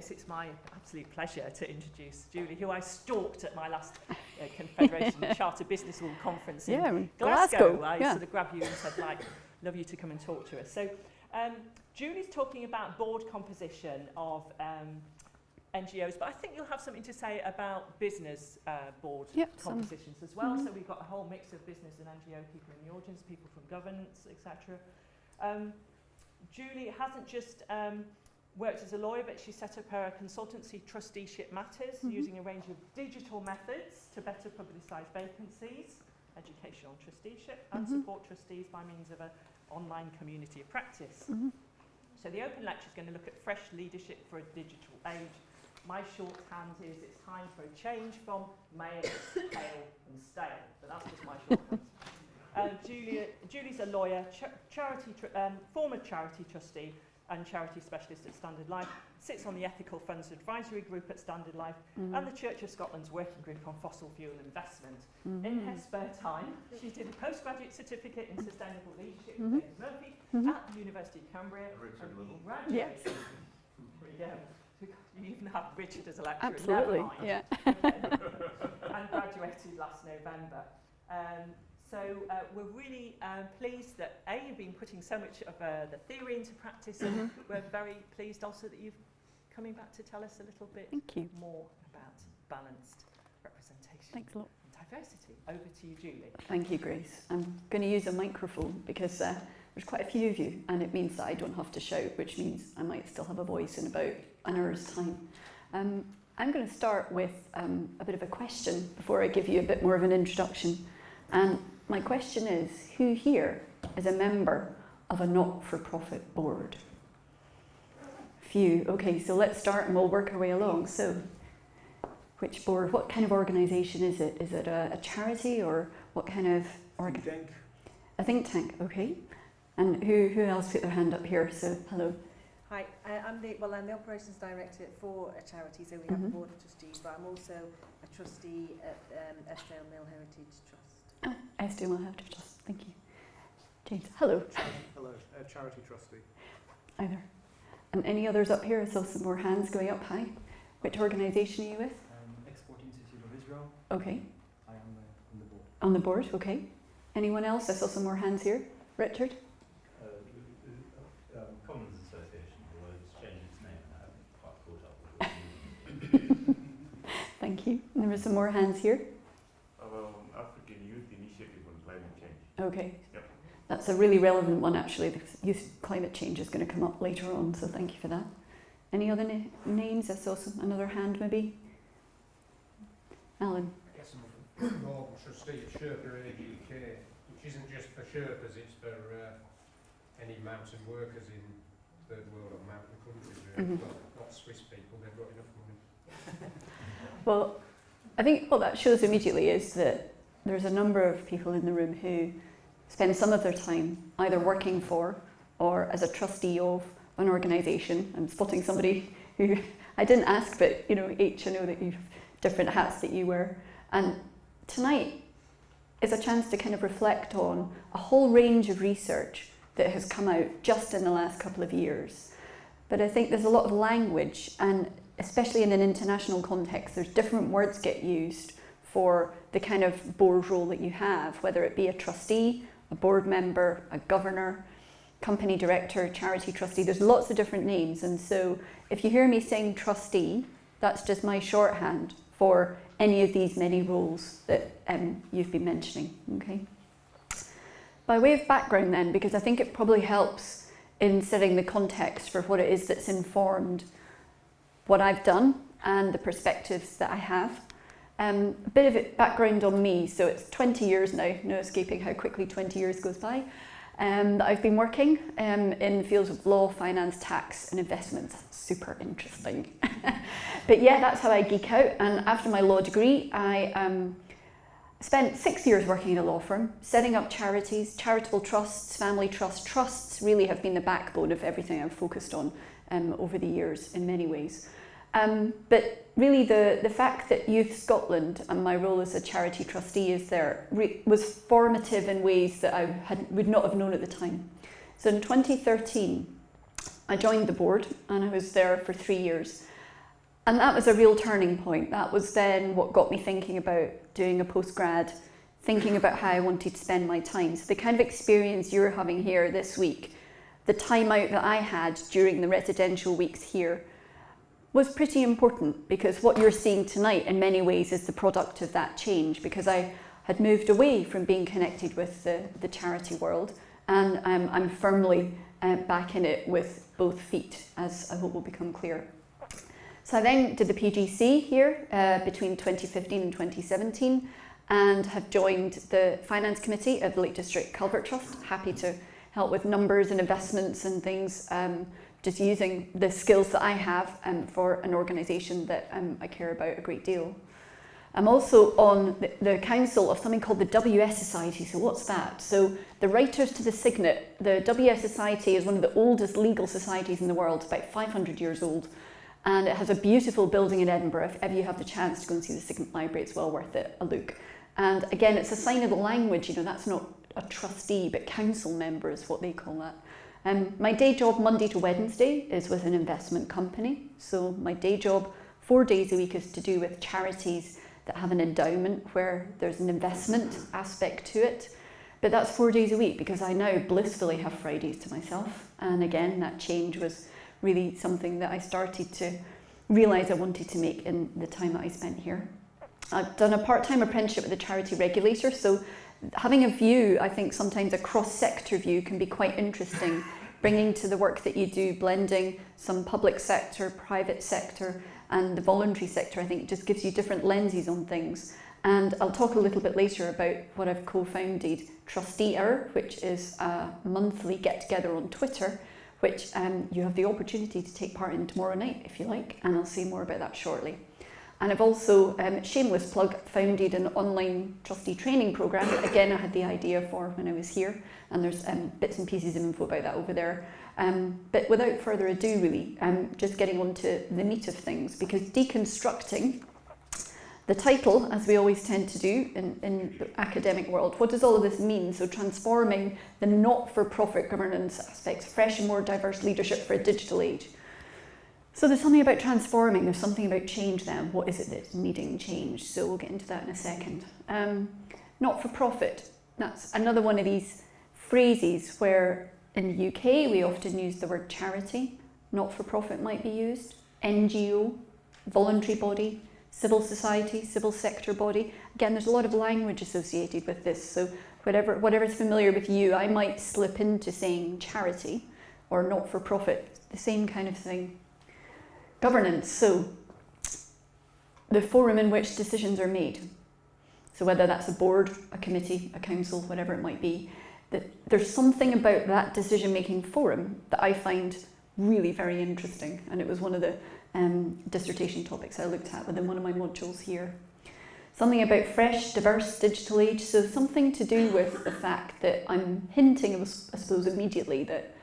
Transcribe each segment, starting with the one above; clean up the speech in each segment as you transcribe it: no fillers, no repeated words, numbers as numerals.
It's my absolute pleasure to introduce Julie, who I stalked at my last Confederation Charter Business Hall conference in Glasgow. I sort of grabbed you and said, like, love you to come and talk to us. So Julie's talking about board composition of NGOs, but I think you'll have something to say about business board compositions as well. So we've got a whole mix of business and NGO people in the audience, people from governance, etc. Julie hasn't just worked as a lawyer, but she set up her consultancy Trusteeship Matters, using a range of digital methods to better publicise vacancies, educational trusteeship, and support trustees by means of an online community of practice. So the Open Lecture is going to look at fresh leadership for a digital age. My shorthand is it's time for a change from male, pale and stale. But that's just my shorthand. Julie's a lawyer, former charity trustee and charity specialist at Standard Life, sits on the Ethical Funds Advisory Group at Standard Life and the Church of Scotland's Working Group on Fossil Fuel Investment. In her spare time, she did a postgraduate certificate in Sustainable Leadership with David Murphy at the University of Cumbria. You even have Richard as a lecturer. Absolutely, yeah. And graduated last November. So we're really pleased that you've been putting so much of the theory into practice, and we're very pleased also that you're coming back to tell us a little bit more about balanced representation. Thanks a lot. And diversity. Over to you, Julie. Thank you, Grace. I'm going to use a microphone because there's quite a few of you, and it means that I don't have to shout, which means I might still have a voice in about an hour's time. I'm going to start with a bit of a question before I give you a bit more of an introduction. And my question is, who here is a member of a not-for-profit board? Few. Okay, so let's start and we'll work our way along. So, which board, what kind of organisation is it? Is it a charity or what kind of think tank. A think tank, okay. And who else put their hand up here? So, hello. Hi, I'm the operations director for a charity, so we have a board of trustees, but I'm also a trustee at Eskdale Mill Heritage Trust. Oh, Eskdale Mill Heritage Trust, thank you. James, hello. Hello, charity trustee. Either. And any others up here? I saw some more hands going up high. Which organisation are you with? Export Institute of Israel. Okay. I am on the board. On the board, okay. Anyone else? I saw some more hands here. Richard? Commons Association, although it's changed its name and I haven't quite caught up with it. Thank you. And there were some more hands here. African Youth Initiative on Climate Change. Okay. Yep. That's a really relevant one actually, because youth climate change is going to come up later on, so thank you for that. Any other names? I saw another hand maybe. Alan? I guess I'm a Northern trustee at Sherpa Aid UK, which isn't just for Sherpas, it's for any mountain workers in third world or mountain countries, really. Not Swiss people, they've got enough money. Well, I think what that shows immediately is that there's a number of people in the room who spend some of their time either working for or as a trustee of an organisation. I'm spotting somebody who I didn't ask, but H, I know that you have different hats that you wear. And tonight is a chance to kind of reflect on a whole range of research that has come out just in the last couple of years. But I think there's a lot of language, and especially in an international context, there's different words get used for the kind of board role that you have, whether it be a trustee, a board member, a governor, company director, charity trustee. There's lots of different names, and so if you hear me saying trustee, that's just my shorthand for any of these many roles that you've been mentioning, okay? By way of background then, because I think it probably helps in setting the context for what it is that's informed what I've done and the perspectives that I have. A bit of background on me, so it's 20 years now, no escaping how quickly 20 years goes by, that I've been working in the fields of law, finance, tax and investments. Super interesting. But yeah, that's how I geek out, and after my law degree I spent 6 years working in a law firm, setting up charities, charitable trusts, family trusts. Trusts really have been the backbone of everything I've focused on over the years in many ways. But really the fact that Youth Scotland and my role as a charity trustee was formative in ways that I would not have known at the time. So in 2013, I joined the board and I was there for 3 years. And that was a real turning point. That was then what got me thinking about doing a postgrad, thinking about how I wanted to spend my time. So the kind of experience you're having here this week, the time out that I had during the residential weeks here, was pretty important, because what you're seeing tonight in many ways is the product of that change, because I had moved away from being connected with the charity world, and I'm firmly back in it with both feet, as I hope will become clear. So I then did the PGC here between 2015 and 2017, and have joined the Finance Committee of the Lake District Culvert Trust. Happy to help with numbers and investments and things, just using the skills that I have for an organisation that I care about a great deal. I'm also on the council of something called the WS Society. So what's that? So the Writers to the Signet, the WS Society is one of the oldest legal societies in the world, about 500 years old. And it has a beautiful building in Edinburgh. If ever you have the chance to go and see the Signet Library, it's well worth it, a look. And again, it's a sign of the language, you know, that's not a trustee, but council member is what they call that. My day job Monday to Wednesday is with an investment company. So my day job 4 days a week is to do with charities that have an endowment where there's an investment aspect to it. But that's 4 days a week, because I now blissfully have Fridays to myself. And again, that change was really something that I started to realise I wanted to make in the time that I spent here. I've done a part-time apprenticeship with the charity regulator, so having a view, I think sometimes a cross-sector view can be quite interesting, bringing to the work that you do, blending some public sector, private sector and the voluntary sector. I think just gives you different lenses on things. And I'll talk a little bit later about what I've co-founded, Trustee Hour, which is a monthly get-together on Twitter, which you have the opportunity to take part in tomorrow night if you like, and I'll say more about that shortly. And I've also, shameless plug, founded an online trustee training programme that again I had the idea for when I was here, and there's bits and pieces of info about that over there. But without further ado really, just getting on to the meat of things, because deconstructing, the title, as we always tend to do in the academic world, what does all of this mean? So transforming the not-for-profit governance aspects, fresh and more diverse leadership for a digital age. So there's something about transforming, there's something about change then. What is it that's needing change? So we'll get into that in a second. Not-for-profit, that's another one of these phrases where in the UK we often use the word charity, not-for-profit might be used, NGO, voluntary body, civil society, civil sector body. Again, there's a lot of language associated with this, so whatever's familiar with you, I might slip into saying charity or not-for-profit, the same kind of thing. Governance, so the forum in which decisions are made. So whether that's a board, a committee, a council, whatever it might be, that there's something about that decision-making forum that I find really very interesting, and it was one of the dissertation topics I looked at within one of my modules here. Something about fresh, diverse digital age, so something to do with the fact that I'm hinting, I suppose, immediately that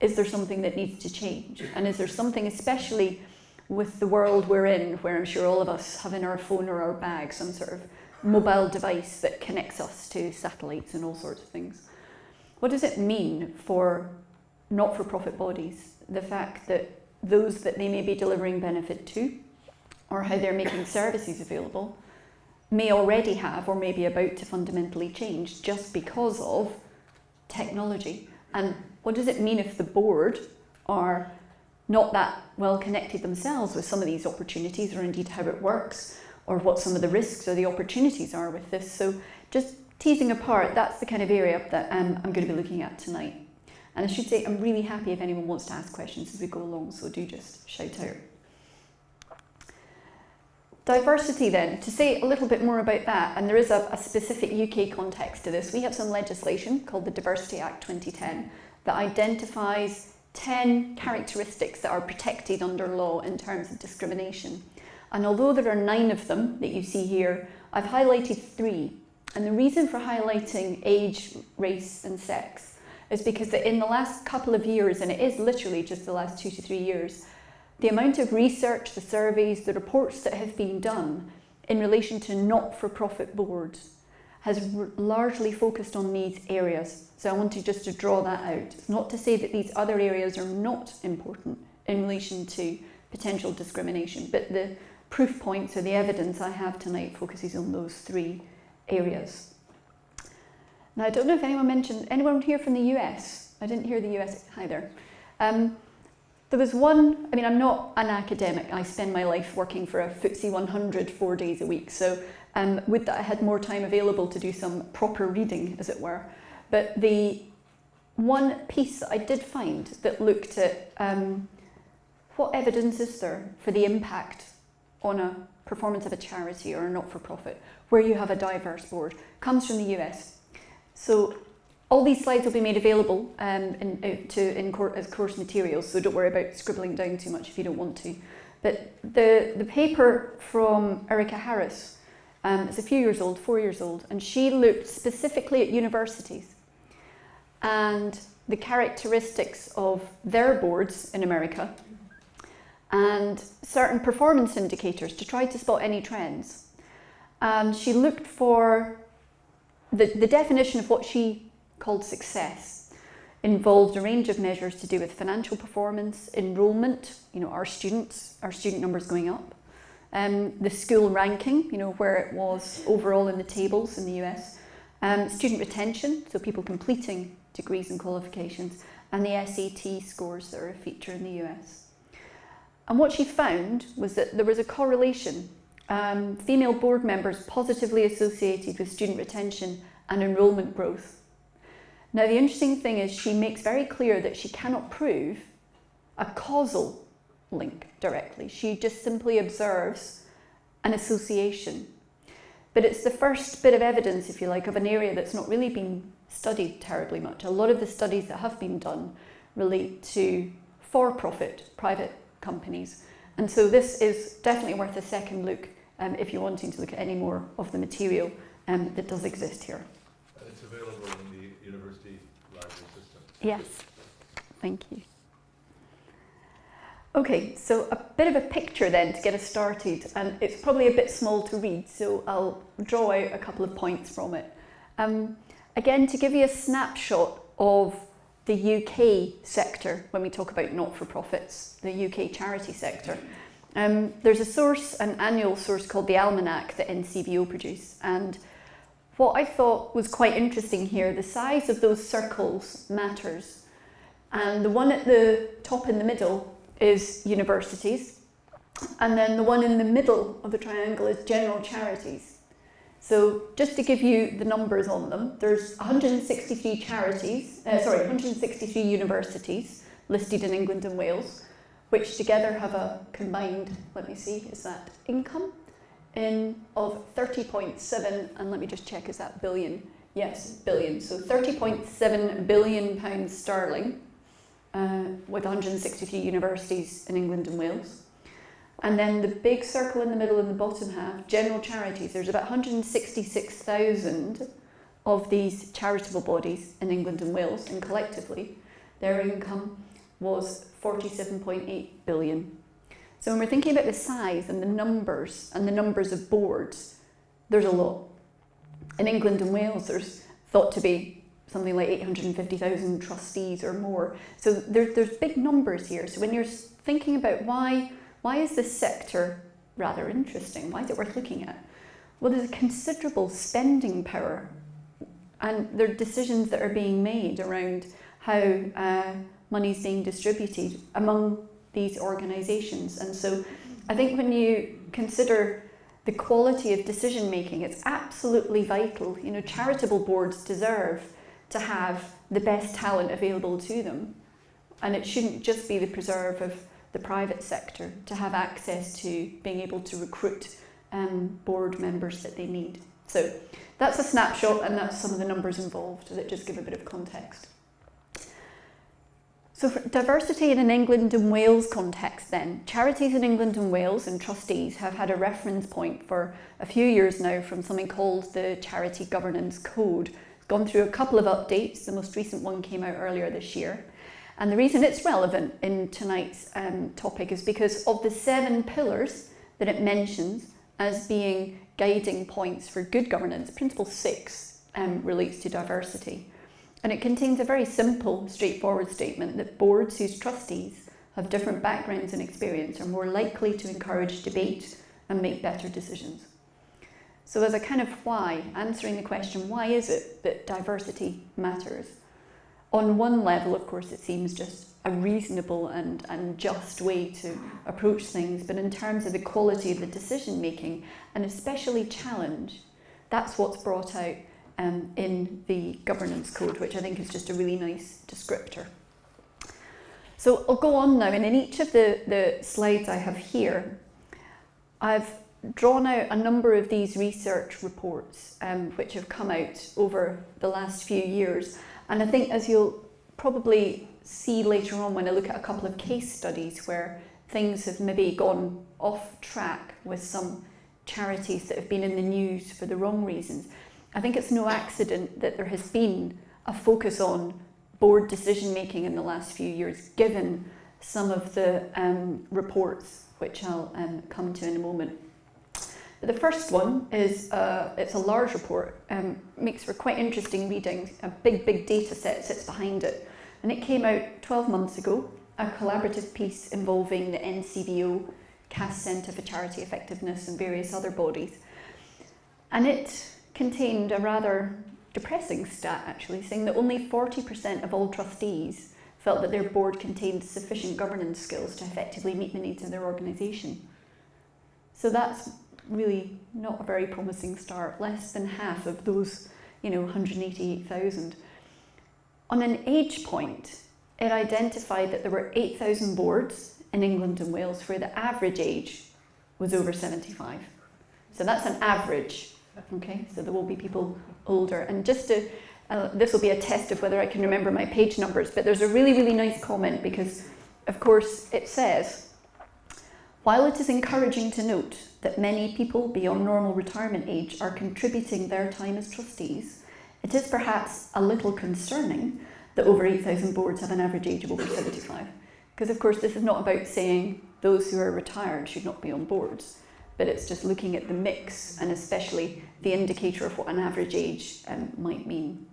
is there something that needs to change? And is there something, especially with the world we're in, where I'm sure all of us have in our phone or our bag some sort of mobile device that connects us to satellites and all sorts of things. What does it mean for not-for-profit bodies, the fact that those that they may be delivering benefit to, or how they're making services available, may already have or may be about to fundamentally change just because of technology? And what does it mean if the board are not that well connected themselves with some of these opportunities, or indeed how it works, or what some of the risks or the opportunities are with this? So just teasing apart, that's the kind of area that I'm going to be looking at tonight. And I should say I'm really happy if anyone wants to ask questions as we go along, so do just shout out. Diversity then, to say a little bit more about that, and there is a specific UK context to this. We have some legislation called the Diversity Act 2010 that identifies 10 characteristics that are protected under law in terms of discrimination. And although there are 9 of them that you see here, I've highlighted 3. And the reason for highlighting age, race and sex is because in the last couple of years, and it is literally just the last 2 to 3 years, the amount of research, the surveys, the reports that have been done in relation to not-for-profit boards has largely focused on these areas. So I wanted just to draw that out. It's not to say that these other areas are not important in relation to potential discrimination. But the proof points or the evidence I have tonight focuses on those 3 areas. Now, I don't know if anyone here from the US? I didn't hear the US either. There was one, I mean, I'm not an academic. I spend my life working for a FTSE 100 4 days a week. So with that, I had more time available to do some proper reading, as it were. But the one piece that I did find that looked at what evidence is there for the impact on a performance of a charity or a not-for-profit where you have a diverse board comes from the US. So all these slides will be made available as course materials, so don't worry about scribbling down too much if you don't want to. But the paper from Erica Harris is a few years old, 4 years old, and she looked specifically at universities and the characteristics of their boards in America and certain performance indicators to try to spot any trends. And she looked for the definition of what she called success involved a range of measures to do with financial performance, enrollment, our student numbers going up, the school ranking, where it was overall in the tables in the US, student retention, so people completing degrees and qualifications, and the SAT scores that are a feature in the US. And what she found was that there was a correlation, female board members positively associated with student retention and enrollment growth. Now, the interesting thing is she makes very clear that she cannot prove a causal link directly. She just simply observes an association. But it's the first bit of evidence, if you like, of an area that's not really been studied terribly much. A lot of the studies that have been done relate to for-profit private companies. And so this is definitely worth a second look if you're wanting to look at any more of the material that does exist here. It's available in the university library system. Yes, thank you. Okay, so a bit of a picture then to get us started, and it's probably a bit small to read, so I'll draw out a couple of points from it. Again, to give you a snapshot of the UK sector when we talk about not-for-profits, the UK charity sector. There's a source, an annual source called the Almanac that NCBO produce, and what I thought was quite interesting here, the size of those circles matters. And the one at the top in the middle is universities. And then the one in the middle of the triangle is general charities. So just to give you the numbers on them, there's 163 163 universities listed in England and Wales, which together have a combined, let me see, is that income? Of 30.7, and let me just check, is that billion? Yes, billion. So 30.7 billion pounds sterling with 163 universities in England and Wales. And then the big circle in the middle in the bottom half, general charities. There's about 166,000 of these charitable bodies in England and Wales, and collectively their income was 47.8 billion. So when we're thinking about the size and the numbers of boards, there's a lot. In England and Wales, there's thought to be something like 850,000 trustees or more. So there's big numbers here. So when you're thinking about why is this sector rather interesting? Why is it worth looking at? Well, there's a considerable spending power, and there are decisions that are being made around how money's being distributed among these organisations. And so I think when you consider the quality of decision making, it's absolutely vital. Charitable boards deserve to have the best talent available to them, and it shouldn't just be the preserve of the private sector to have access to being able to recruit board members that they need. So that's a snapshot, and that's some of the numbers involved that just give a bit of context. So for diversity in an England and Wales context then, charities in England and Wales and trustees have had a reference point for a few years now from something called the Charity Governance Code. It's gone through a couple of updates. The most recent one came out earlier this year. And the reason it's relevant in tonight's topic is because of the 7 pillars that it mentions as being guiding points for good governance. Principle 6 relates to diversity. And it contains a very simple, straightforward statement that boards whose trustees have different backgrounds and experience, are more likely to encourage debate and make better decisions. So as a kind of why, answering the question, why is it that diversity matters? On one level, of course, it seems just a reasonable and just way to approach things, but in terms of the quality of the decision making, and especially challenge, that's what's brought out in the governance code, which I think is just a really nice descriptor. So I'll go on now, and in each of the slides I have here, I've drawn out a number of these research reports which have come out over the last few years. And I think, as you'll probably see later on when I look at a couple of case studies where things have maybe gone off track with some charities that have been in the news for the wrong reasons, I think it's no accident that there has been a focus on board decision making in the last few years, given some of the reports which I'll come to in a moment. But the first one is it's a large report, makes for quite interesting reading. A big data set sits behind it, and it came out 12 months ago, a collaborative piece involving the NCVO, Cass Centre for Charity Effectiveness, and various other bodies. And it contained a rather depressing stat, actually, saying that only 40% of all trustees felt that their board contained sufficient governance skills to effectively meet the needs of their organisation. So that's really not a very promising start. Less than half of those, 188,000. On an age point, it identified that there were 8,000 boards in England and Wales where the average age was over 75. So that's an average, okay? So there will be people older. And just to, this will be a test of whether I can remember my page numbers, but there's a really nice comment because, of course, it says, while it is encouraging to note that many people beyond normal retirement age are contributing their time as trustees, it is perhaps a little concerning that over 8,000 boards have an average age of over 75. Because of course this is not about saying those who are retired should not be on boards, but it's just looking at the mix and especially the indicator of what an average age might mean.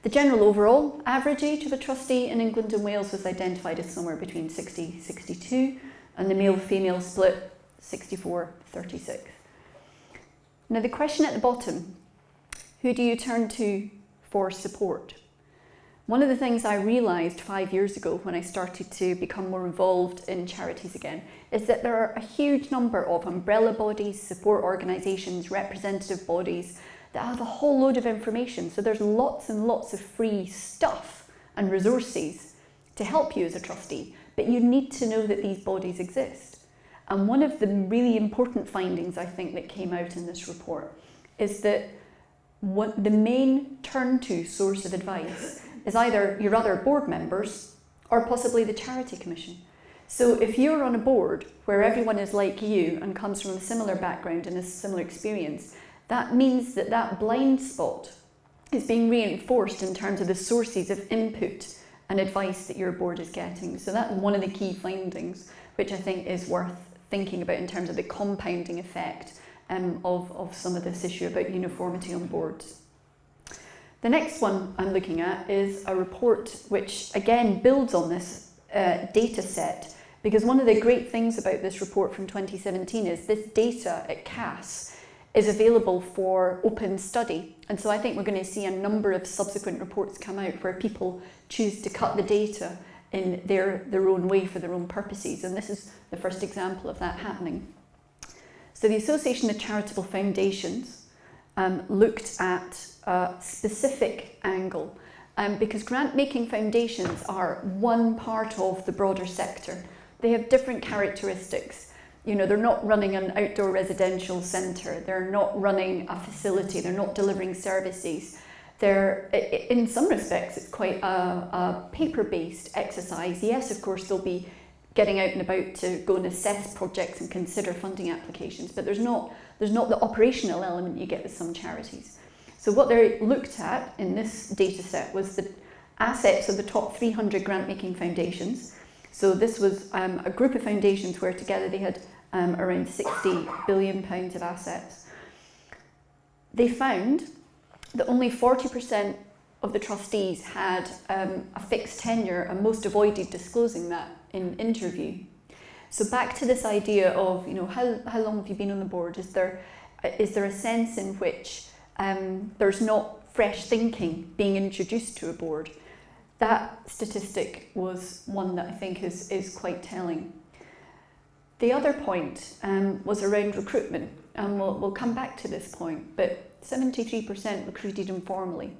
The general overall average age of a trustee in England and Wales was identified as somewhere between 60-62, and the male-female split 64-36. Now the question at the bottom, who do you turn to for support? One of the things I realised 5 years ago when I started to become more involved in charities again is that there are a huge number of umbrella bodies, support organisations, representative bodies that have a whole load of information. So there's lots and lots of free stuff and resources to help you as a trustee, but you need to know that these bodies exist. And one of the really important findings I think that came out in this report is that the main turn-to source of advice is either your other board members or possibly the Charity Commission. So if you're on a board where everyone is like you and comes from a similar background and a similar experience, that means that that blind spot is being reinforced in terms of the sources of input and advice that your board is getting. So that's one of the key findings, which I think is worth thinking about in terms of the compounding effect of some of this issue about uniformity on boards. The next one I'm looking at is a report which again builds on this data set, because one of the great things about this report from 2017 is this data at Cass is available for open study. And so I think we're going to see a number of subsequent reports come out where people choose to cut the data in their own way for their own purposes. And this is the first example of that happening. So the Association of Charitable Foundations looked at a specific angle because grant-making foundations are one part of the broader sector. They have different characteristics. They're not running an outdoor residential centre, they're not running a facility, they're not delivering services. In some respects, it's quite a paper-based exercise. Yes, of course, they'll be getting out and about to go and assess projects and consider funding applications, but there's not the operational element you get with some charities. So what they looked at in this data set was the assets of the top 300 grant-making foundations. So this was a group of foundations where together they had around £60 billion of assets. They found that only 40% of the trustees had a fixed tenure, and most avoided disclosing that in interview. So back to this idea of, you know, how long have you been on the board? Is there a sense in which there's not fresh thinking being introduced to a board? That statistic was one that I think is quite telling. The other point was around recruitment, and we'll come back to this point, but 73% recruited informally.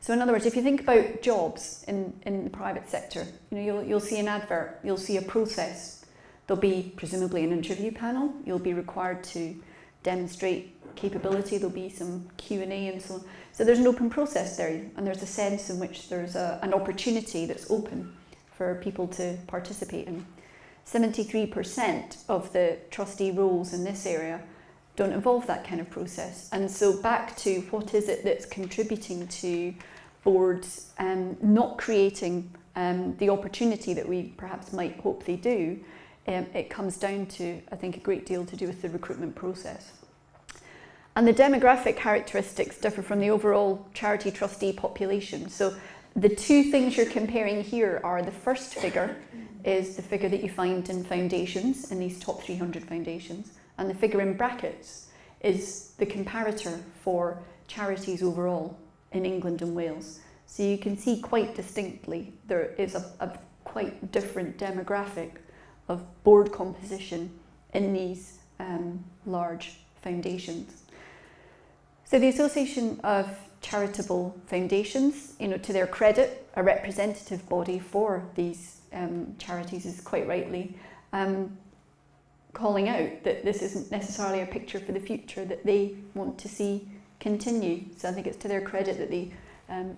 So in other words, if you think about jobs in the private sector, you know, you'll see an advert, you'll see a process. There'll be presumably an interview panel. You'll be required to demonstrate capability. There'll be some Q&A and so on. So there's an open process there, and there's a sense in which there's an opportunity that's open for people to participate in. 73% of the trustee roles in this area don't involve that kind of process. And so back to what is it that's contributing to boards not creating the opportunity that we perhaps might hope they do, it comes down to, I think, a great deal to do with the recruitment process. And the demographic characteristics differ from the overall charity trustee population. So the two things you're comparing here are, the first figure is the figure that you find in foundations, in these top 300 foundations, and the figure in brackets is the comparator for charities overall in England and Wales. So you can see quite distinctly there is a quite different demographic of board composition in these large foundations. So the Association of Charitable Foundations, you know, to their credit, a representative body for these charities is quite rightly calling out that this isn't necessarily a picture for the future that they want to see continue. So I think it's to their credit that they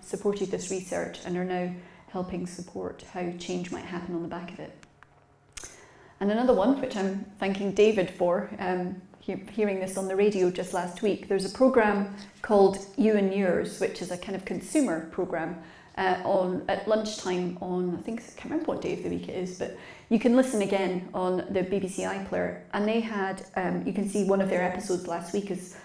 supported this research and are now helping support how change might happen on the back of it. And another one, which I'm thanking David for, hearing this on the radio just last week, there's a programme called You and Yours, which is a kind of consumer programme at lunchtime on, I can't remember what day of the week it is, but you can listen again on the BBC iPlayer. And they had, you can see one of their episodes last week is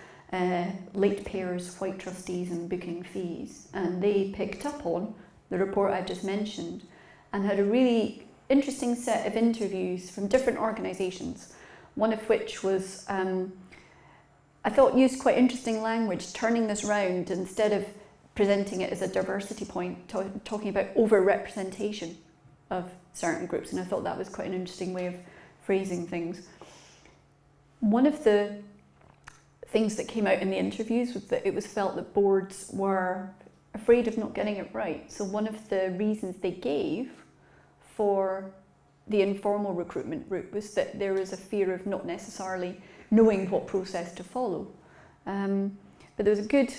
late payers, white trustees and booking fees. And they picked up on the report I just mentioned and had a really interesting set of interviews from different organisations, one of which was, I thought, used quite interesting language, turning this round instead of presenting it as a diversity point, talking about over-representation of certain groups, and I thought that was quite an interesting way of phrasing things. One of the things that came out in the interviews was that it was felt that boards were afraid of not getting it right. So one of the reasons they gave for the informal recruitment route was that there was a fear of not necessarily knowing what process to follow. But there was a good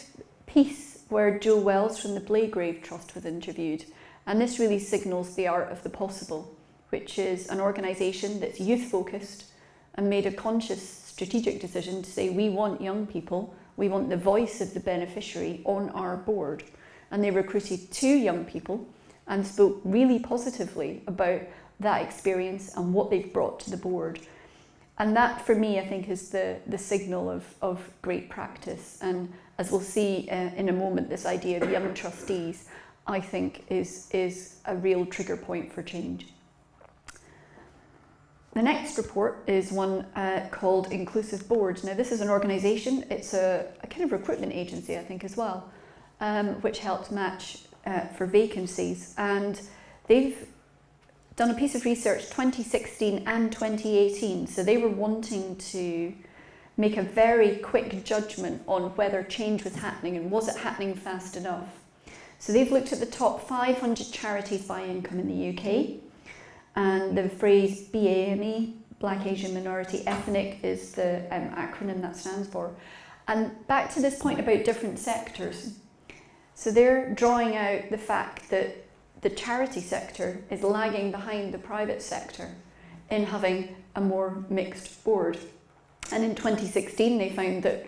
piece where Joe Wells from the Blagrave Trust was interviewed, and this really signals the art of the possible, which is an organisation that's youth focused and made a conscious strategic decision to say, we want young people, we want the voice of the beneficiary on our board. And they recruited 2 young people and spoke really positively about that experience and what they've brought to the board. And that, for me, I think is the signal of great practice. And as we'll see in a moment, this idea of young trustees, I think is a real trigger point for change. The next report is one called Inclusive Boards. Now, this is an organisation, it's a kind of recruitment agency, I think, as well, which helps match for vacancies. And they've done a piece of research 2016 and 2018. So they were wanting to make a very quick judgment on whether change was happening and was it happening fast enough. So they've looked at the top 500 charities by income in the UK, and the phrase BAME, Black, Asian, Minority, Ethnic, is the acronym that stands for. And back to this point about different sectors. So they're drawing out the fact that the charity sector is lagging behind the private sector in having a more mixed board. And in 2016, they found that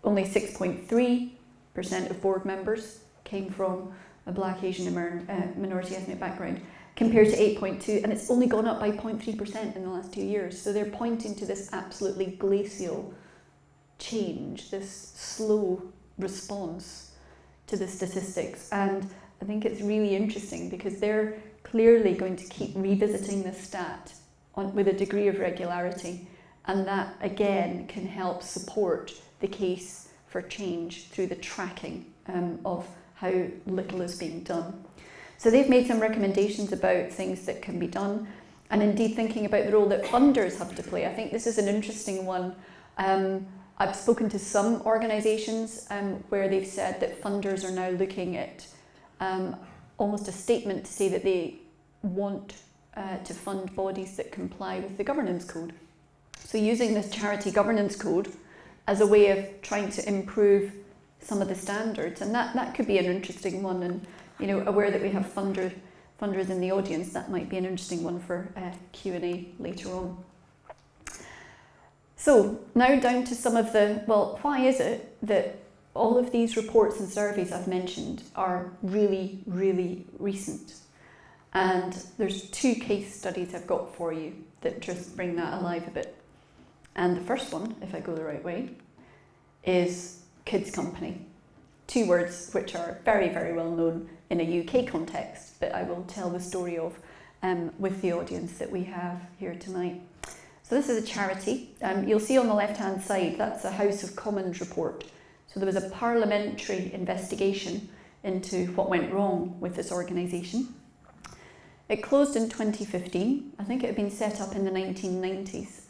only 6.3% of board members came from a Black, Asian, and minority ethnic background, compared to 8.2%, and it's only gone up by 0.3% in the last 2 years. So they're pointing to this absolutely glacial change, this slow response to the statistics, and I think it's really interesting because they're clearly going to keep revisiting this stat with a degree of regularity, and that again can help support the case for change through the tracking of how little is being done. So they've made some recommendations about things that can be done, and indeed thinking about the role that funders have to play. I think this is an interesting one. I've spoken to some organisations where they've said that funders are now looking at almost a statement to say that they want to fund bodies that comply with the governance code. So using this charity governance code as a way of trying to improve some of the standards, and that could be an interesting one, and aware that we have funders in the audience, that might be an interesting one for Q&A later on. So now down to some of the, why is it that all of these reports and surveys I've mentioned are really, really recent? And there's 2 case studies I've got for you that just bring that alive a bit. And the first one, if I go the right way, is kids company. 2 words which are very, very well known in a UK context, but I will tell the story of with the audience that we have here tonight. So this is a charity. You'll see on the left-hand side, that's a House of Commons report. So there was a parliamentary investigation into what went wrong with this organisation. It closed in 2015. I think it had been set up in the 1990s.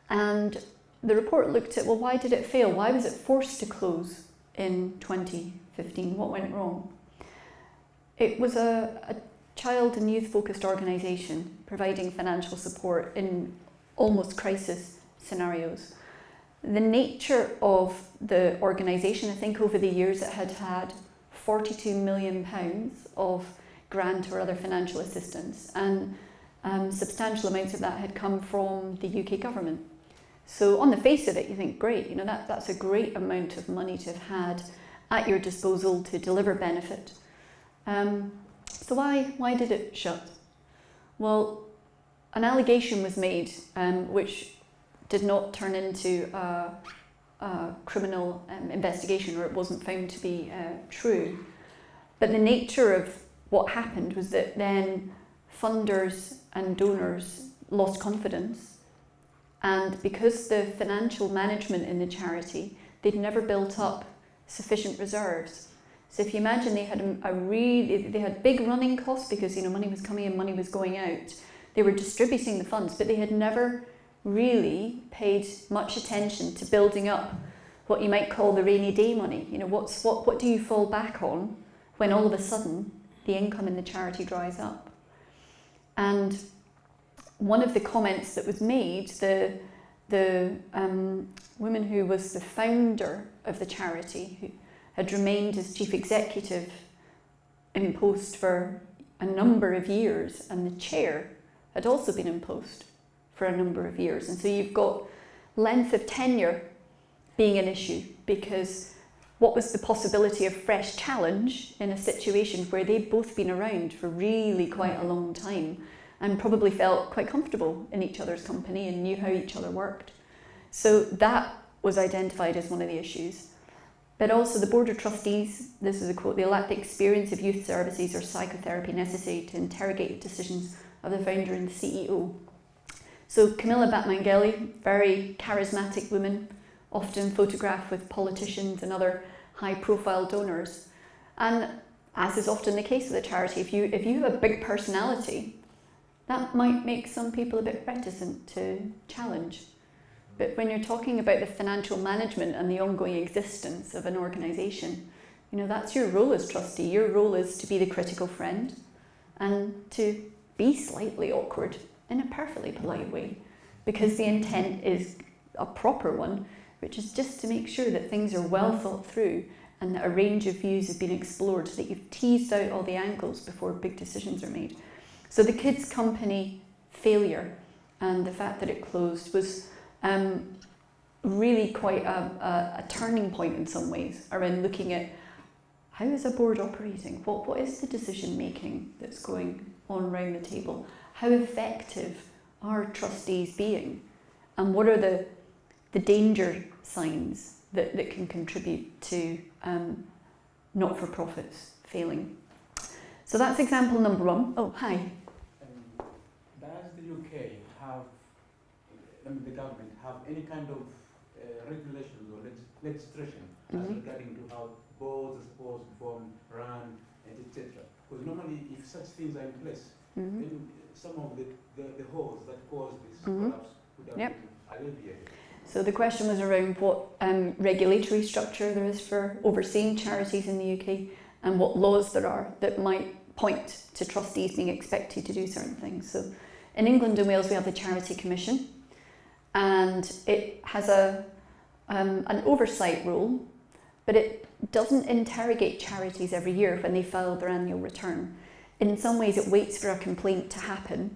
And the report looked at, why did it fail? Why was it forced to close in 2015? What went wrong? It was a child and youth focused organisation providing financial support in almost crisis scenarios. The nature of the organisation, I think over the years it had had £42 million of grant or other financial assistance, and substantial amounts of that had come from the UK government. So on the face of it, you think, great, that's a great amount of money to have had at your disposal to deliver benefit. So why did it shut? Well, an allegation was made which did not turn into a criminal investigation, or it wasn't found to be true. But the nature of what happened was that then funders and donors lost confidence, and because the financial management in the charity, they'd never built up sufficient reserves. So if you imagine they had big running costs because money was coming in, money was going out. They were distributing the funds, but they had never really paid much attention to building up what you might call the rainy day money. What do you fall back on when all of a sudden the income in the charity dries up? And one of the comments that was made, the woman who was the founder of the charity, who had remained as chief executive in post for a number of years, and the chair had also been in post for a number of years. And so you've got length of tenure being an issue, because what was the possibility of fresh challenge in a situation where they'd both been around for really quite a long time and probably felt quite comfortable in each other's company and knew how each other worked. So that was identified as one of the issues. But also the Board of Trustees, this is a quote, "They lack the experience of youth services or psychotherapy necessary to interrogate decisions of the founder and CEO." So Camilla Batmangeli, very charismatic woman, often photographed with politicians and other high-profile donors. And as is often the case with a charity, if you have a big personality, that might make some people a bit reticent to challenge. But when you're talking about the financial management and the ongoing existence of an organisation, that's your role as trustee. Your role is to be the critical friend and to be slightly awkward in a perfectly polite way, because the intent is a proper one, which is just to make sure that things are well thought through and that a range of views have been explored so that you've teased out all the angles before big decisions are made. So the kids' company failure and the fact that it closed was really quite a turning point in some ways around looking at how is a board operating, what is the decision making that's going on around the table, how effective are trustees being, and what are the danger signs that can contribute to not-for-profits failing. So that's example number one. Oh, hi. Does the UK have, the government, have any kind of regulations or legislation regarding to how boards are supposed to form, run, and etc.? Because normally, if such things are in place, then some of the holes that cause this collapse would have been alleviated. So the question was around what regulatory structure there is for overseeing charities in the UK and what laws there are that might point to trustees being expected to do certain things. So in England and Wales we have the Charity Commission, and it has an oversight role, but it doesn't interrogate charities every year when they file their annual return. In some ways it waits for a complaint to happen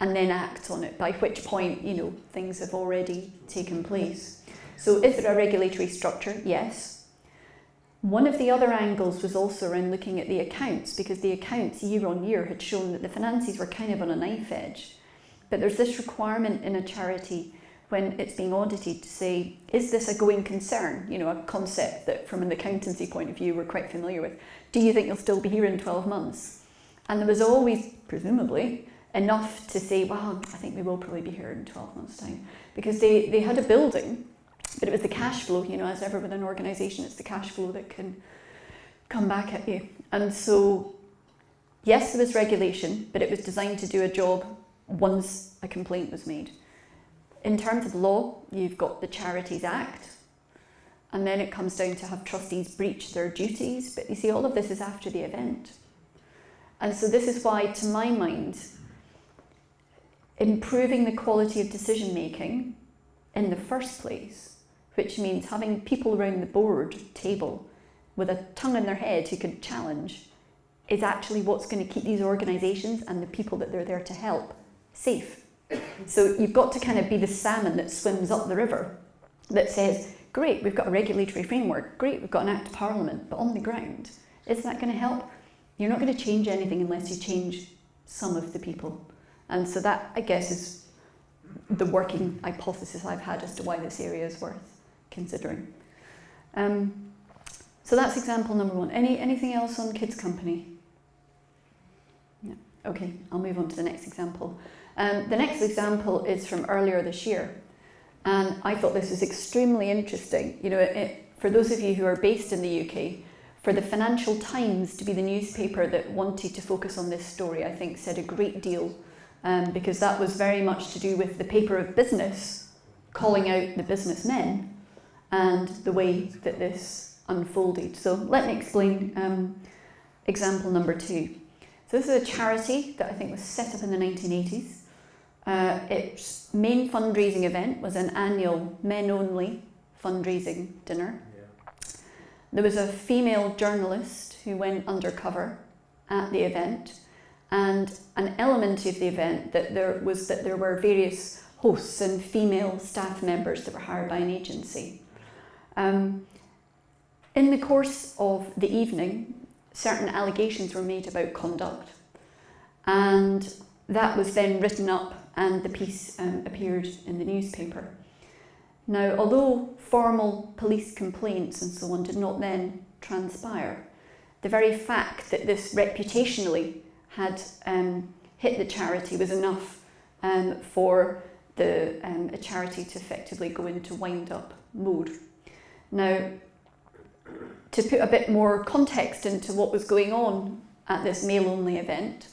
and then acts on it, by which point, you know, things have already taken place. So is there a regulatory structure? Yes. One of the other angles was also around looking at the accounts, because the accounts year on year had shown that the finances were kind of on a knife edge. But there's this requirement in a charity when it's being audited to say, is this a going concern? You know, a concept that from an accountancy point of view we're quite familiar with. Do you think you'll still be here in 12 months? And there was always, presumably, enough to say, well, I think we will probably be here in 12 months' time. Because they had a building, but it was the cash flow, you know, as ever with an organisation, it's the cash flow that can come back at you. And so, yes, there was regulation, but it was designed to do a job once a complaint was made. In terms of law, you've got the Charities Act, and then it comes down to have trustees breach their duties, but you see, all of this is after the event. And so this is why, to my mind, improving the quality of decision making in the first place, which means having people around the board table with a tongue in their head who can challenge, is actually what's going to keep these organisations and the people that they're there to help safe. So you've got to kind of be the salmon that swims up the river that says, great, we've got a regulatory framework, great, we've got an Act of Parliament, but on the ground, is that going to help? You're not going to change anything unless you change some of the people. And so that, I guess, is the working hypothesis I've had as to why this area is worth considering. So that's example number one. Anything else on Kids Company? No. Okay, I'll move on to the next example. The next example is from earlier this year, and I thought this was extremely interesting. You know, for those of you who are based in the UK, for the Financial Times to be the newspaper that wanted to focus on this story, I think said a great deal. Because that was very much to do with the paper of business calling out the businessmen and the way that this unfolded. So let me explain example number two. So this is a charity that I think was set up in the 1980s. Its main fundraising event was an annual men-only fundraising dinner. There was a female journalist who went undercover at the event. And an element of the event that there were various hosts and female staff members that were hired by an agency. In the course of the evening, certain allegations were made about conduct, and that was then written up and the piece appeared in the newspaper. Now, although formal police complaints and so on did not then transpire, the very fact that this reputationally had hit the charity was enough for a charity to effectively go into wind-up mode. Now, to put a bit more context into what was going on at this male-only event,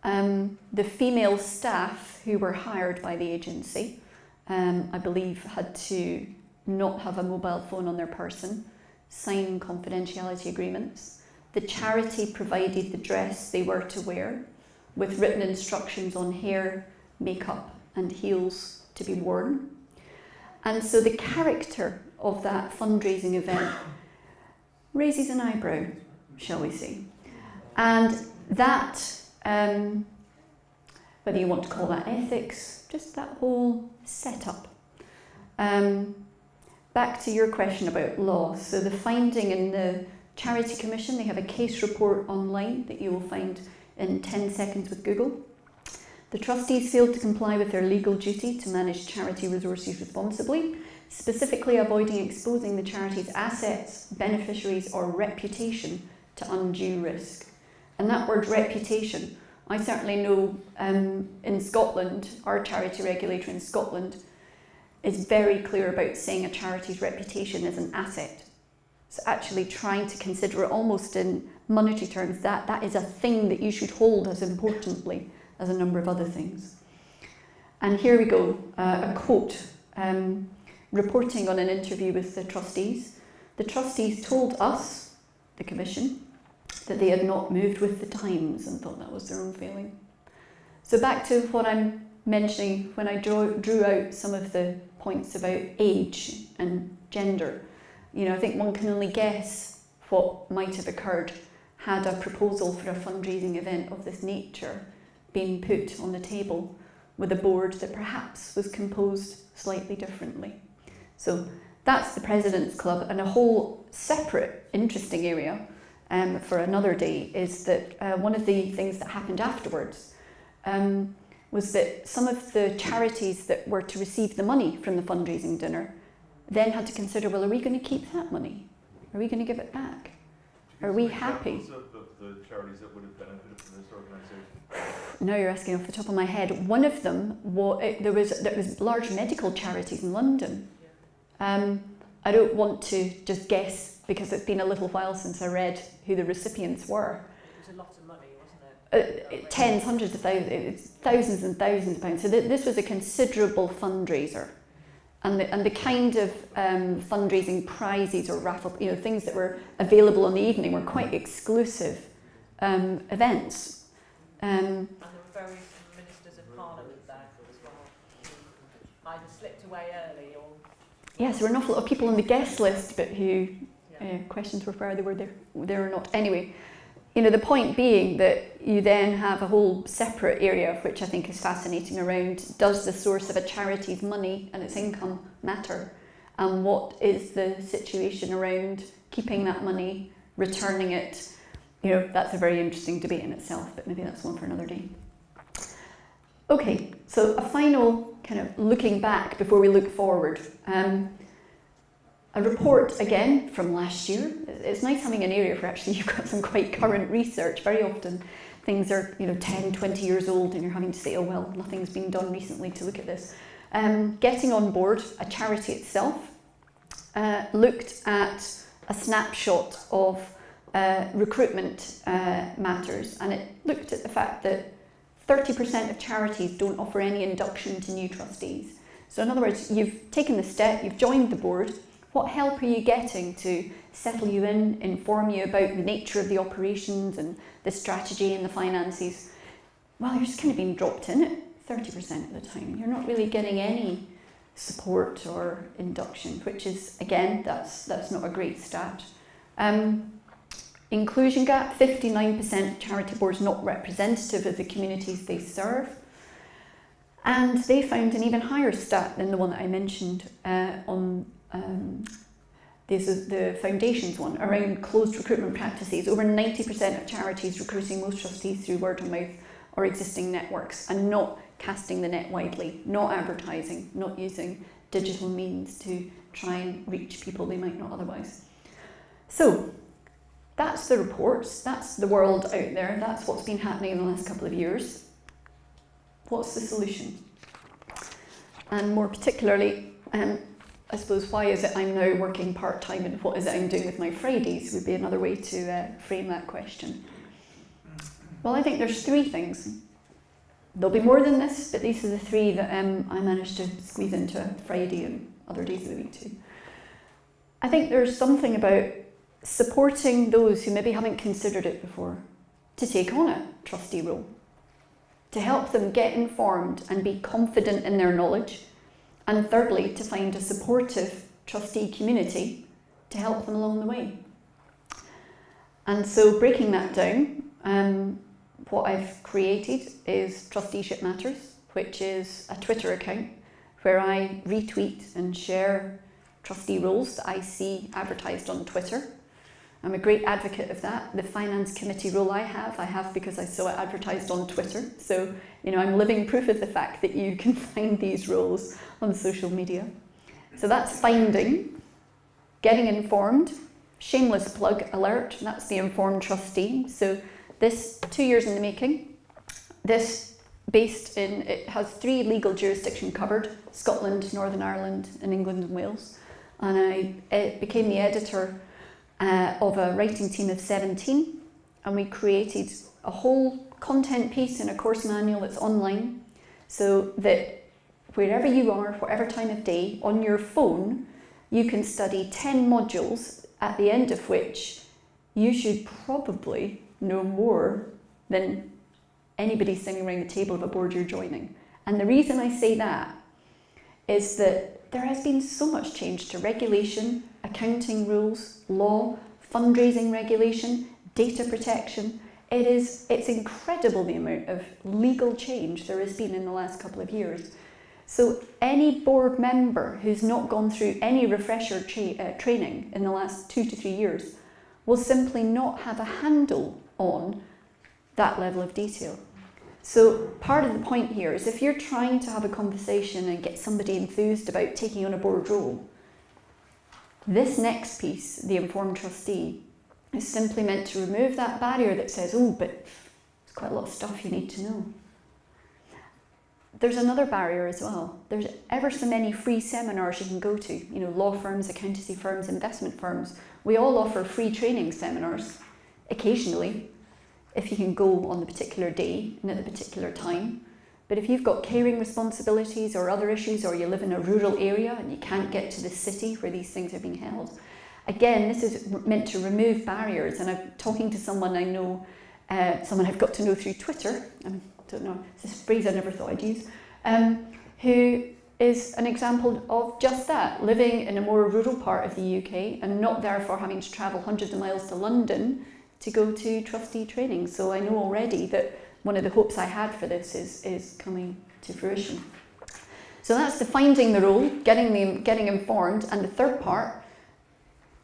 the female staff who were hired by the agency, I believe, had to not have a mobile phone on their person, sign confidentiality agreements. The charity provided the dress they were to wear, with written instructions on hair, makeup and heels to be worn. And so the character of that fundraising event raises an eyebrow, shall we say. And that, whether you want to call that ethics, just that whole setup. Back to your question about law. So the finding in the Charity Commission, they have a case report online that you will find in 10 seconds with Google. The trustees failed to comply with their legal duty to manage charity resources responsibly, specifically avoiding exposing the charity's assets, beneficiaries or reputation to undue risk. And that word reputation, I certainly know in Scotland, our charity regulator in Scotland is very clear about saying a charity's reputation is an asset. So actually trying to consider it almost in monetary terms, that is a thing that you should hold as importantly as a number of other things. And here we go, a quote, reporting on an interview with the trustees. The trustees told us, the Commission, that they had not moved with the times and thought that was their own failing. So back to what I'm mentioning when I drew out some of the points about age and gender. You know, I think one can only guess what might have occurred had a proposal for a fundraising event of this nature been put on the table with a board that perhaps was composed slightly differently. So that's the President's Club, and a whole separate interesting area for another day is that one of the things that happened afterwards was that some of the charities that were to receive the money from the fundraising dinner then had to consider, well, are we going to keep that money? Are we going to give it back? Are we happy? Of the charities that would have benefited from this organisation? Now you're asking off the top of my head. One of them, there was large medical charities in London. I don't want to just guess because it's been a little while since I read who the recipients were. It was a lot of money, wasn't it? Tens, hundreds of thousands, thousands and thousands of pounds. So this was a considerable fundraiser. And the kind of fundraising prizes or raffle, you know, things that were available in the evening were quite exclusive events. And there were various ministers of Parliament there as well. Either slipped away early or... Yes, there were an awful lot of people on the guest list, but who questions were whether they were there or not. Anyway, you know, the point being that you then have a whole separate area, which I think is fascinating, around does the source of a charity's money and its income matter? And what is the situation around keeping that money, returning it? You know, that's a very interesting debate in itself, but maybe that's one for another day. Okay, so a final kind of looking back before we look forward. A report again from last year. It's nice having an area where actually you've got some quite current research. Very often things are 10, 20 years old and you're having to say, oh well, nothing's been done recently to look at this. Getting on Board, a charity itself, looked at a snapshot of recruitment matters, and it looked at the fact that 30% of charities don't offer any induction to new trustees. So in other words, you've taken the step, you've joined the board. What help are you getting to settle you in, inform you about the nature of the operations and the strategy and the finances? Well, you're just kind of being dropped in it 30% of the time. You're not really getting any support or induction, which is, again, that's not a great stat. Inclusion gap, 59% of charity boards not representative of the communities they serve. And they found an even higher stat than the one that I mentioned on this is the foundations one, around closed recruitment practices. Over 90% of charities recruiting most trustees through word of mouth or existing networks and not casting the net widely, not advertising, not using digital means to try and reach people they might not otherwise. So that's the reports, that's the world out there, that's what's been happening in the last couple of years. What's the solution? And more particularly, I suppose, why is it I'm now working part-time and what is it I'm doing with my Fridays would be another way to frame that question. Well, I think there's three things. There'll be more than this, but these are the three that I managed to squeeze into a Friday and other days of the week too. I think there's something about supporting those who maybe haven't considered it before to take on a trustee role, to help them get informed and be confident in their knowledge, and thirdly, to find a supportive trustee community to help them along the way. And so breaking that down, what I've created is Trusteeship Matters, which is a Twitter account where I retweet and share trustee roles that I see advertised on Twitter. I'm a great advocate of that. The finance committee role I have because I saw it advertised on Twitter. So, I'm living proof of the fact that you can find these roles on social media. So that's finding, getting informed, shameless plug alert, that's the informed trustee. So this 2 years in the making, this it has 3 legal jurisdictions covered, Scotland, Northern Ireland and England and Wales. And I became the editor of a writing team of 17, and we created a whole content piece in a course manual that's online, so that wherever you are, whatever time of day, on your phone, you can study 10 modules, at the end of which you should probably know more than anybody sitting around the table of a board you're joining. And the reason I say that is that there has been so much change to regulation, accounting rules, law, fundraising regulation, data protection. It's incredible the amount of legal change there has been in the last couple of years. So any board member who's not gone through any refresher training in the last 2 to 3 years will simply not have a handle on that level of detail. So part of the point here is if you're trying to have a conversation and get somebody enthused about taking on a board role, this next piece, the informed trustee, is simply meant to remove that barrier that says, oh, but there's quite a lot of stuff you need to know. There's another barrier as well. There's ever so many free seminars you can go to. You know, law firms, accountancy firms, investment firms. We all offer free training seminars occasionally, if you can go on the particular day and at the particular time. But if you've got caring responsibilities or other issues, or you live in a rural area and you can't get to the city where these things are being held, again, this is meant to remove barriers. And I'm talking to someone I know, someone I've got to know through Twitter, I don't know, it's this phrase I never thought I'd use, who is an example of just that, living in a more rural part of the UK and not therefore having to travel hundreds of miles to London to go to trustee training. So I know already that one of the hopes I had for this is coming to fruition. So that's the finding the role, getting informed, and the third part,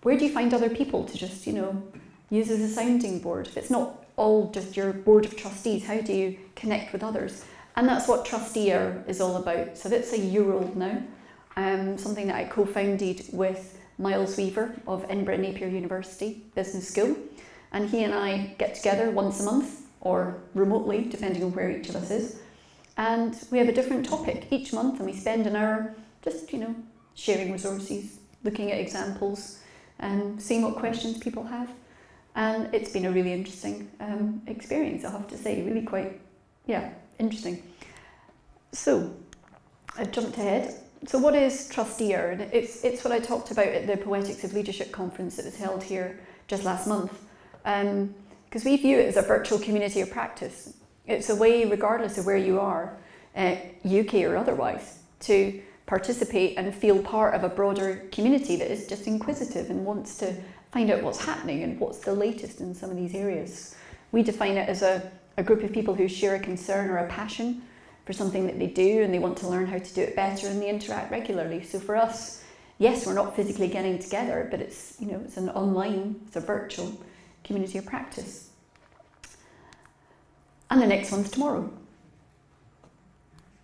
where do you find other people to just, use as a sounding board? If it's not all just your board of trustees, how do you connect with others? And that's what Trusteer is all about. So that's a year old now, something that I co-founded with Miles Weaver of Edinburgh Napier University Business School. And he and I get together once a month, or remotely, depending on where each of us is. And we have a different topic each month, and we spend an hour just, sharing resources, looking at examples, and seeing what questions people have. And it's been a really interesting experience, I have to say, really quite, interesting. So, I've jumped ahead. So what is Trusteer? And it's what I talked about at the Poetics of Leadership conference that was held here just last month. Because we view it as a virtual community of practice. It's a way, regardless of where you are, UK or otherwise, to participate and feel part of a broader community that is just inquisitive and wants to find out what's happening and what's the latest in some of these areas. We define it as a group of people who share a concern or a passion for something that they do, and they want to learn how to do it better, and they interact regularly. So for us, yes, we're not physically getting together, but it's an online, it's a virtual community of practice. And the next one's tomorrow.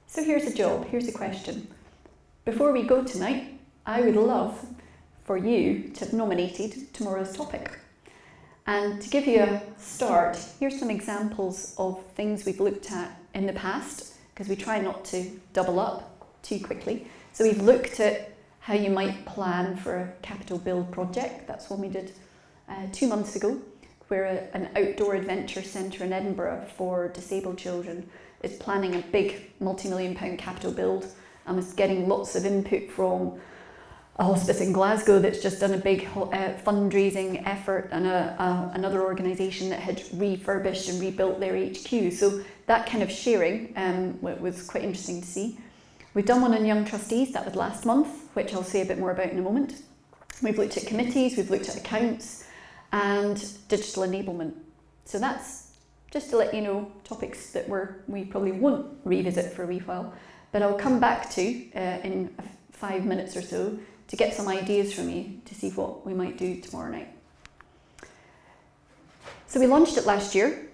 So here's a job, here's a question. Before we go tonight, I would love for you to have nominated tomorrow's topic. And to give you a start, here's some examples of things we've looked at in the past, because we try not to double up too quickly. So we've looked at how you might plan for a capital build project. That's one we did 2 months ago, where an outdoor adventure centre in Edinburgh for disabled children is planning a big multi-million-pound capital build, and was getting lots of input from a hospice in Glasgow that's just done a big fundraising effort, and another organisation that had refurbished and rebuilt their HQ. So that kind of sharing was quite interesting to see. We've done one on young trustees, that was last month, which I'll say a bit more about in a moment. We've looked at committees, we've looked at accounts, and digital enablement. So that's just to let you know topics that we probably won't revisit for a wee while, but I'll come back to in 5 minutes or so to get some ideas from you to see what we might do tomorrow night. So we launched it last year.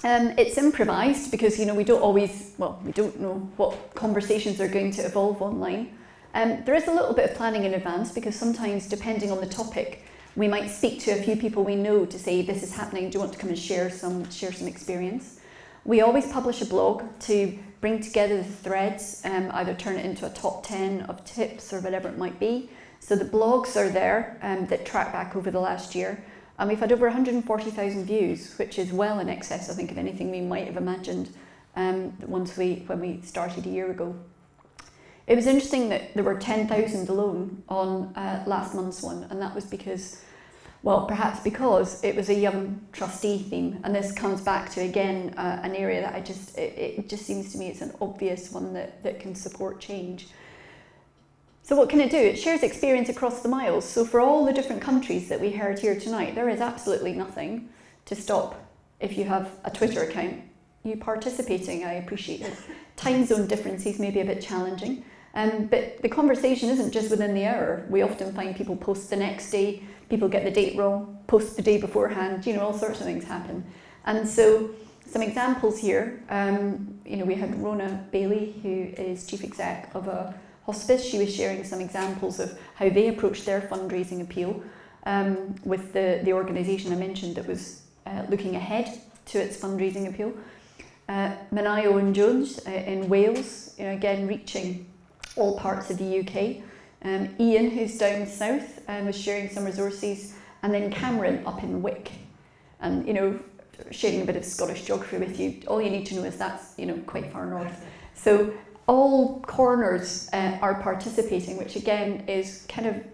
It's improvised because we don't know what conversations are going to evolve online. There is a little bit of planning in advance because sometimes, depending on the topic, we might speak to a few people we know to say, this is happening, do you want to come and share some experience? We always publish a blog to bring together the threads, either turn it into a top 10 of tips or whatever it might be. So the blogs are there that track back over the last year. And we've had over 140,000 views, which is well in excess, I think, of anything we might have imagined when we started a year ago. It was interesting that there were 10,000 alone on last month's one, and that was because, well, perhaps because it was a young trustee theme, and this comes back to, again, an area that it just seems to me it's an obvious one that can support change. So what can it do? It shares experience across the miles. So for all the different countries that we heard here tonight, there is absolutely nothing to stop, if you have a Twitter account, you participating. I appreciate it. Time zone differences may be a bit challenging, but the conversation isn't just within the hour. We often find people post the next day, people get the date wrong, post the day beforehand, all sorts of things happen. And so some examples here, we had Rona Bailey, who is chief exec of a hospice. She was sharing some examples of how they approached their fundraising appeal with the organisation I mentioned that was looking ahead to its fundraising appeal. Manaio and Jones in Wales, again reaching all parts of the UK. Ian, who's down south, was sharing some resources, and then Cameron up in Wick, and sharing a bit of Scottish geography with you. All you need to know is that's quite far north. So all corners are participating, which again is kind of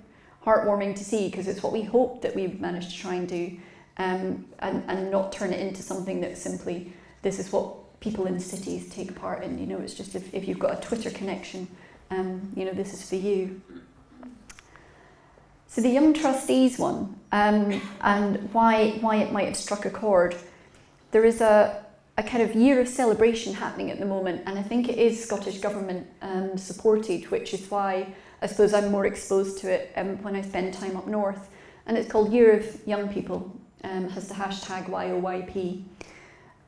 heartwarming to see, because it's what we hope that we've managed to try and do, and not turn it into something that simply this is what people in cities take part in. It's just if you've got a Twitter connection, this is for you. So the Young Trustees one, and why it might have struck a chord. There is a kind of year of celebration happening at the moment, and I think it is Scottish Government supported, which is why I suppose I'm more exposed to it when I spend time up north. And it's called Year of Young People, has the hashtag YOYP.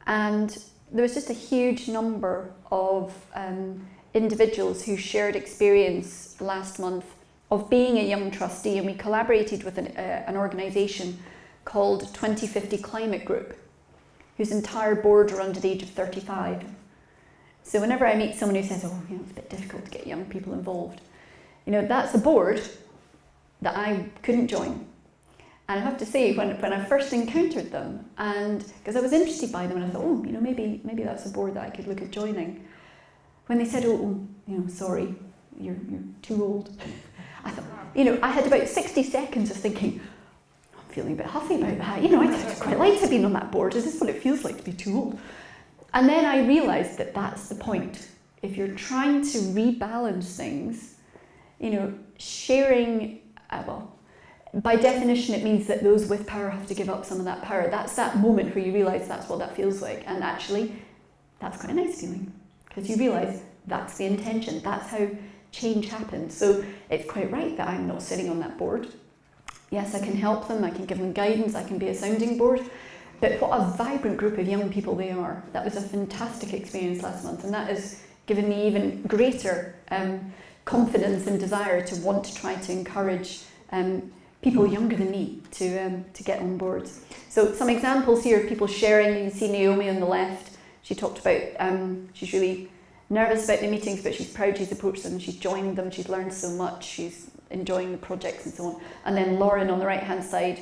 And there was just a huge number of individuals who shared experience last month of being a young trustee, and we collaborated with an organisation called 2050 Climate Group, whose entire board are under the age of 35. So whenever I meet someone who says, it's a bit difficult to get young people involved, that's a board that I couldn't join. And I have to say, when I first encountered them, and because I was interested by them, and I thought, maybe that's a board that I could look at joining. When they said, sorry, you're too old, I thought, I had about 60 seconds of thinking, I'm feeling a bit huffy about that. I'd quite like to have been on that board. Is this what it feels like to be too old? And then I realised that that's the point. If you're trying to rebalance things, sharing, by definition, it means that those with power have to give up some of that power. That's that moment where you realise that's what that feels like. And actually, that's quite a nice feeling, because you realise that's the intention. That's how change happens. So it's quite right that I'm not sitting on that board. Yes, I can help them, I can give them guidance, I can be a sounding board. But what a vibrant group of young people they are. That was a fantastic experience last month, and that has given me even greater confidence and desire to want to try to encourage people younger than me to get on board. So some examples here of people sharing. You can see Naomi on the left. She talked about she's really nervous about the meetings, but she's proud she's approached them, she's joined them, she's learned so much, she's enjoying the projects and so on. And then Lauren on the right hand side,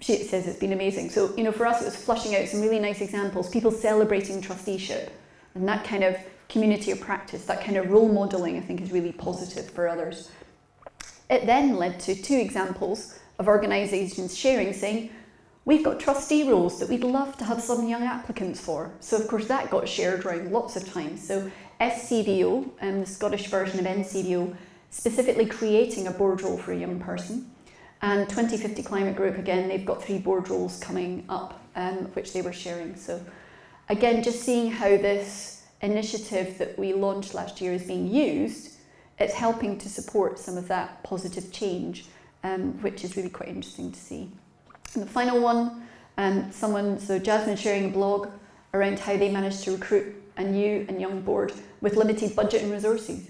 she says it's been amazing. So for us it was flushing out some really nice examples, people celebrating trusteeship, and that kind of community of practice, that kind of role modelling, I think is really positive for others. It then led to 2 examples of organisations sharing, saying, we've got trustee roles that we'd love to have some young applicants for. So of course that got shared around lots of times. So SCVO, the Scottish version of NCVO, specifically creating a board role for a young person. And 2050 Climate Group, again, they've got 3 board roles coming up, which they were sharing. So again, just seeing how this initiative that we launched last year is being used, it's helping to support some of that positive change, which is really quite interesting to see. And the final one, so Jasmine sharing a blog around how they managed to recruit a new and young board with limited budget and resources.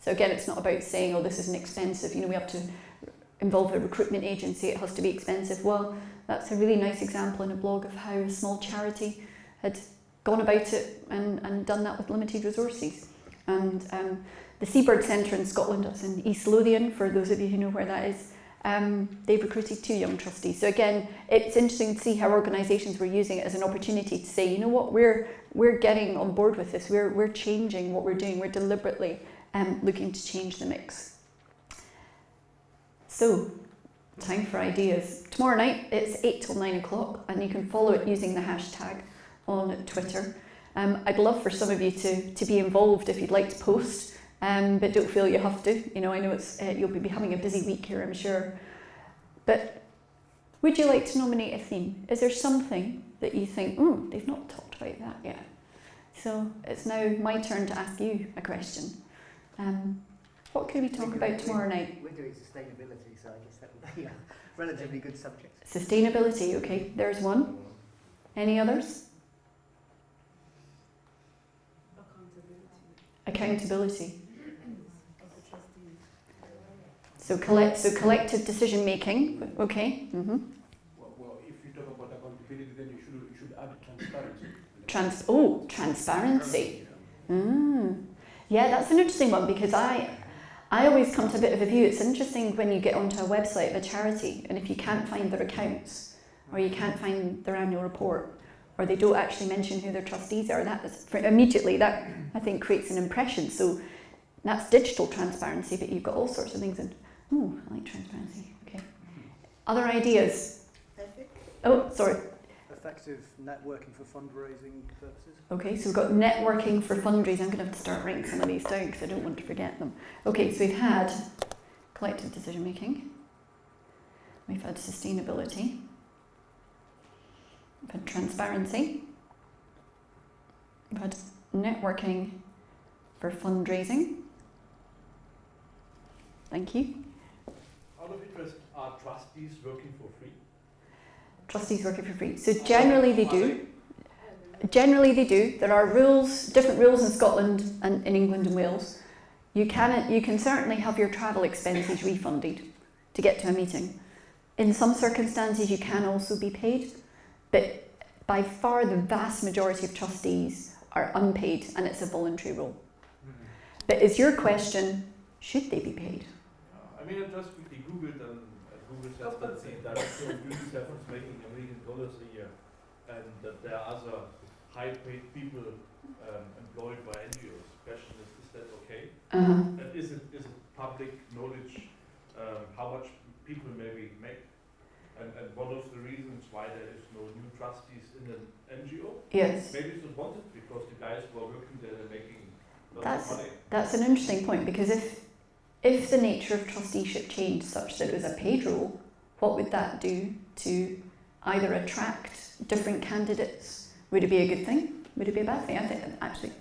So again, it's not about saying, oh, this isn't expensive, you know, we have to involve a recruitment agency, it has to be expensive. Well, that's a really nice example in a blog of how a small charity had gone about it and done that with limited resources. And the Seabird Centre in Scotland, that's in East Lothian, for those of you who know where that is, they've recruited 2 young trustees. So again, it's interesting to see how organisations were using it as an opportunity to say, you know what, we're getting on board with this, we're changing what we're doing, we're deliberately looking to change the mix. So, time for ideas. Tomorrow night it's 8 till 9 o'clock, and you can follow it using the hashtag on Twitter. I'd love for some of you to be involved if you'd like to post, but don't feel you have to. You know, I know it's you'll be having a busy week here, I'm sure. But would you like to nominate a theme? Is there something that you think, they've not talked about that yet? So it's now my turn to ask you a question. What can we talk about tomorrow night? We're doing sustainability, so I guess that would be a relatively good subject. Sustainability, okay, there's one. Any others? Accountability. So collective decision making, okay. Mm-hmm. Well, if you talk about accountability, then you should add transparency. Transparency. Yeah, that's an interesting one, because I always come to a bit of a view. It's interesting when you get onto a website of a charity, and if you can't find their accounts, or you can't find their annual report, or they don't actually mention who their trustees are, immediately that I think creates an impression. So that's digital transparency, but you've got all sorts of things in. I like transparency. Okay. Other ideas? Ethic? Oh, sorry. Effective networking for fundraising purposes. Okay, so we've got networking for fundraising. I'm going to have to start writing some of these down because I don't want to forget them. Okay, so we've had collective decision making. We've had sustainability. We've had transparency. We've had networking for fundraising. Thank you. Out of interest, are trustees working for free? Trustees working for free. So generally they do. Generally they do. There are rules, different rules in Scotland and in England and Wales. You can certainly have your travel expenses refunded to get to a meeting. In some circumstances you can also be paid, but by far the vast majority of trustees are unpaid, and it's a voluntary role. But is your question, should they be paid? I mean, I just quickly Googled, and Google says that the Director of UNICEF is making $1 million a year, and that there are other high-paid people employed by NGOs. The question is that okay? And is it public knowledge how much people maybe make? And one of the reasons why there is no new trustees in an NGO, yes, maybe it's not wanted because the guys who are working there are making lots of money. That's an interesting point, because if the nature of trusteeship changed such that it was a paid role, what would that do to either attract different candidates? Would it be a good thing? Would it be a bad thing? I think, actually.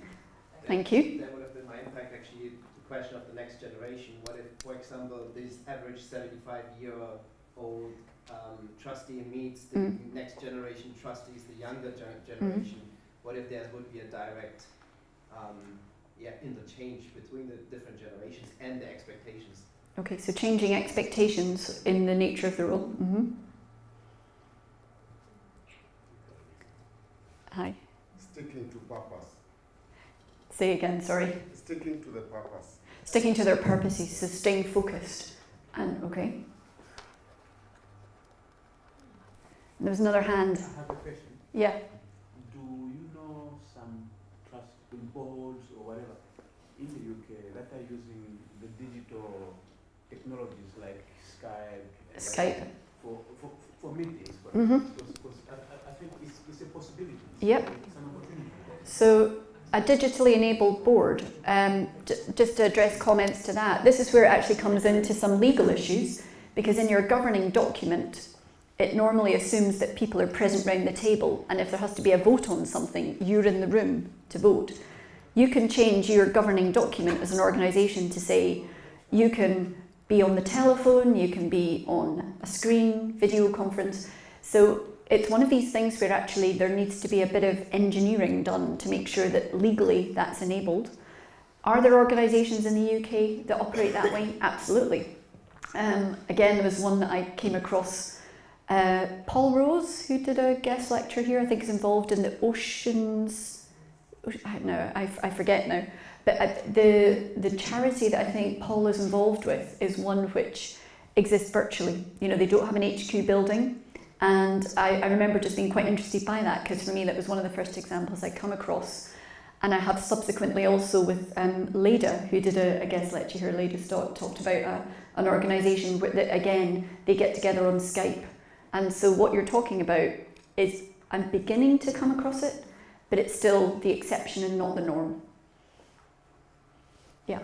Thank you. That would have been my impact, actually, the question of the next generation. What if, for example, this average 75-year-old trustee meets the next generation trustees, the younger generation? What if there would be a direct interchange between the different generations and the expectations? Okay, so changing expectations in the nature of the role. Hi. Sticking to purpose. Say again, sorry. Sticking to the purpose. Sticking to their purposes, so staying focused. And okay. There was another hand. I have a question. Yeah. Do you know some trust boards or whatever in the UK that are using the digital technologies like Skype for meetings? Because I think it's a possibility. Yep. It's an opportunity. So a digitally enabled board, just to address comments to that, this is where it actually comes into some legal issues, because in your governing document, it normally assumes that people are present round the table, and if there has to be a vote on something, you're in the room to vote. You can change your governing document as an organisation to say you can be on the telephone, you can be on a screen, video conference. So it's one of these things where actually there needs to be a bit of engineering done to make sure that legally that's enabled. Are there organisations in the UK that operate that way? Absolutely. Again, there was one that I came across, Paul Rose, who did a guest lecture here, I think is involved in the oceans, I forget now, but the charity that I think Paul is involved with is one which exists virtually. You know, they don't have an HQ building, and I remember just being quite interested by that, because for me that was one of the first examples I'd come across. And I have subsequently also with Leda, who did a guest lecture here, Leda Stott, talked about an organisation that, again, they get together on Skype. And so what you're talking about is, I'm beginning to come across it, but it's still the exception and not the norm. Yeah.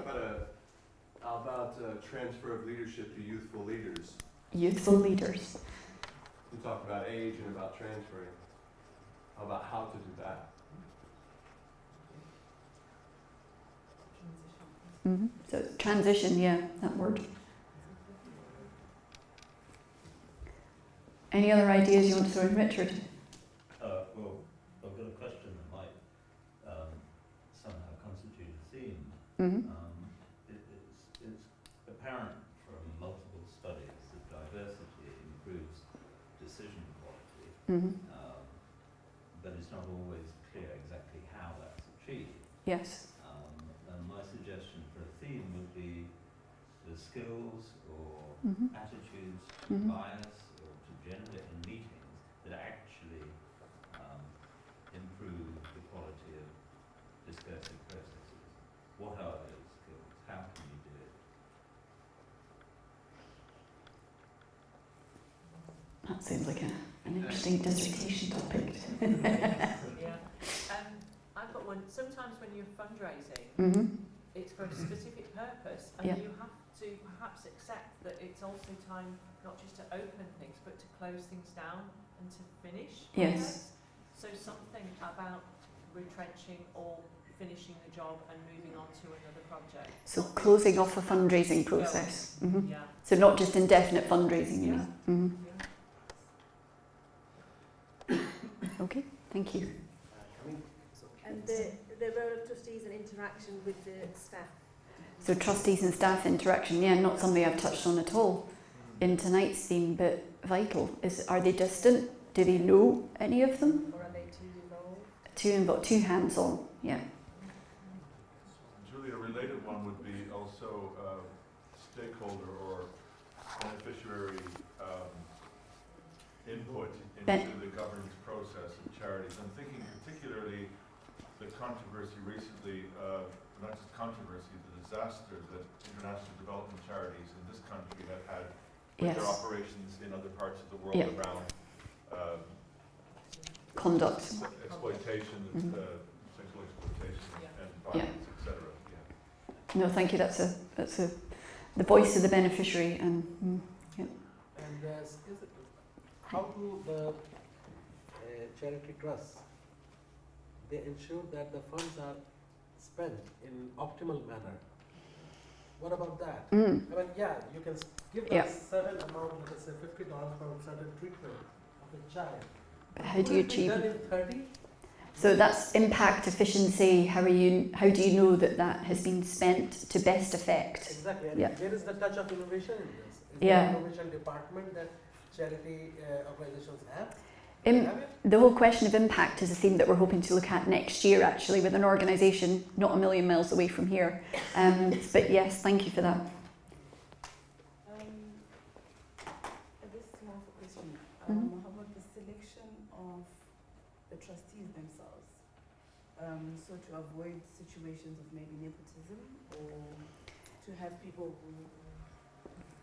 How about transfer of leadership to youthful leaders? Youthful leaders. You talked about age and about transferring. How about how to do that? Mm-hmm. So transition, yeah, that word. Any other ideas you want to throw in, Richard? Well, I've got a question that might somehow constitute a theme. Mm-hmm. It's apparent from multiple studies that diversity improves decision quality, Mm-hmm. but it's not always clear exactly how that's achieved. Yes. And my suggestion for a theme would be the skills or Mm-hmm. attitudes to Mm-hmm. bias or to gender in meetings that actually improve the quality of discursive processes. What are those skills? How can you do it? That seems like an interesting dissertation topic. Yeah. I've got one. Sometimes when you're fundraising, Mm-hmm. it's for a specific purpose, and Yeah. you have to perhaps accept that it's also time not just to open things, but to close things down and to finish. Yes. projects. So something about retrenching or finishing the job and moving on to another project. So closing off a fundraising process. Mm-hmm. Yeah. So not just indefinite fundraising, you mean? Mm-hmm. Okay, thank you. And the role of trustees and interaction with the staff. So trustees and staff interaction, yeah, not something I've touched on at all in tonight's theme, but vital. Are they distant? Do they know any of them? Or are they too involved? Too involved, too hands-on, yeah. Julie, a related one would be also stakeholder or beneficiary input into the governance process of charities. I'm thinking particularly the controversy recently, not just controversy, the disaster that international development charities in this country have had with their operations in other parts of the world around conduct, exploitation, sexual exploitation, and violence, etc. No, thank you. That's the voice of the beneficiary, and And how do the charity trusts, they ensure that the funds are spent in optimal manner? What about that? I mean, yeah, you can give a certain amount, let's say $50 for a certain treatment of a child. But how do you achieve done it? in 30? So that's impact, efficiency. How do you know that has been spent to best effect? Exactly. And where is the touch of innovation in this? Is there an innovation department that charity organizations have? The whole question of impact is a theme that we're hoping to look at next year, actually, with an organisation not a million miles away from here. But yes, thank you for that. This is more of a question. How about the selection of the trustees themselves? So to avoid situations of maybe nepotism, or to have people who...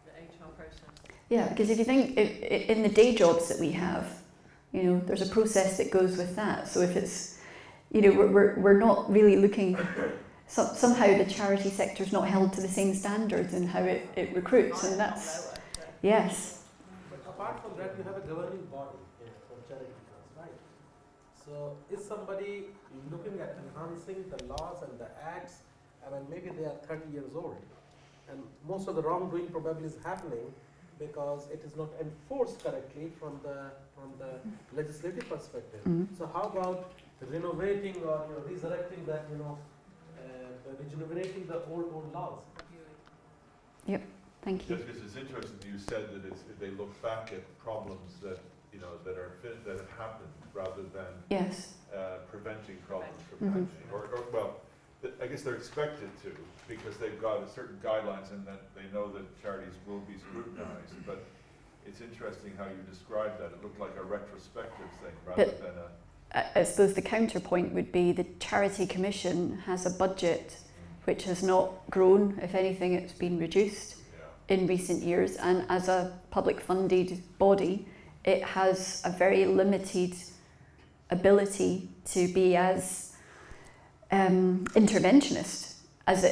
The HR process. Yeah, because if you think in the day jobs that we have, you know, there's a process that goes with that. So if it's, you know, we're not really looking, somehow the charity sector is not held to the same standards in how it recruits, and that's, yes. But apart from that, you have a governing body for charity trusts, right? So is somebody looking at enhancing the laws and the acts? I mean, maybe they are 30 years old, and most of the wrongdoing probably is happening because it is not enforced correctly from the legislative perspective. So how about renovating or resurrecting that regenerating the old laws. Thank you. Just because it's interesting that you said that they look back at problems that, you know, that have happened rather than Yes. preventing problems from happening. Or well, I guess they're expected to, because they've got a certain guidelines and that they know that charities will be scrutinized. But it's interesting how you described that. It looked like a retrospective thing rather than a... I suppose the counterpoint would be the Charity Commission has a budget which has not grown. If anything, it's been reduced in recent years, and as a public funded body, it has a very limited ability to be as interventionist as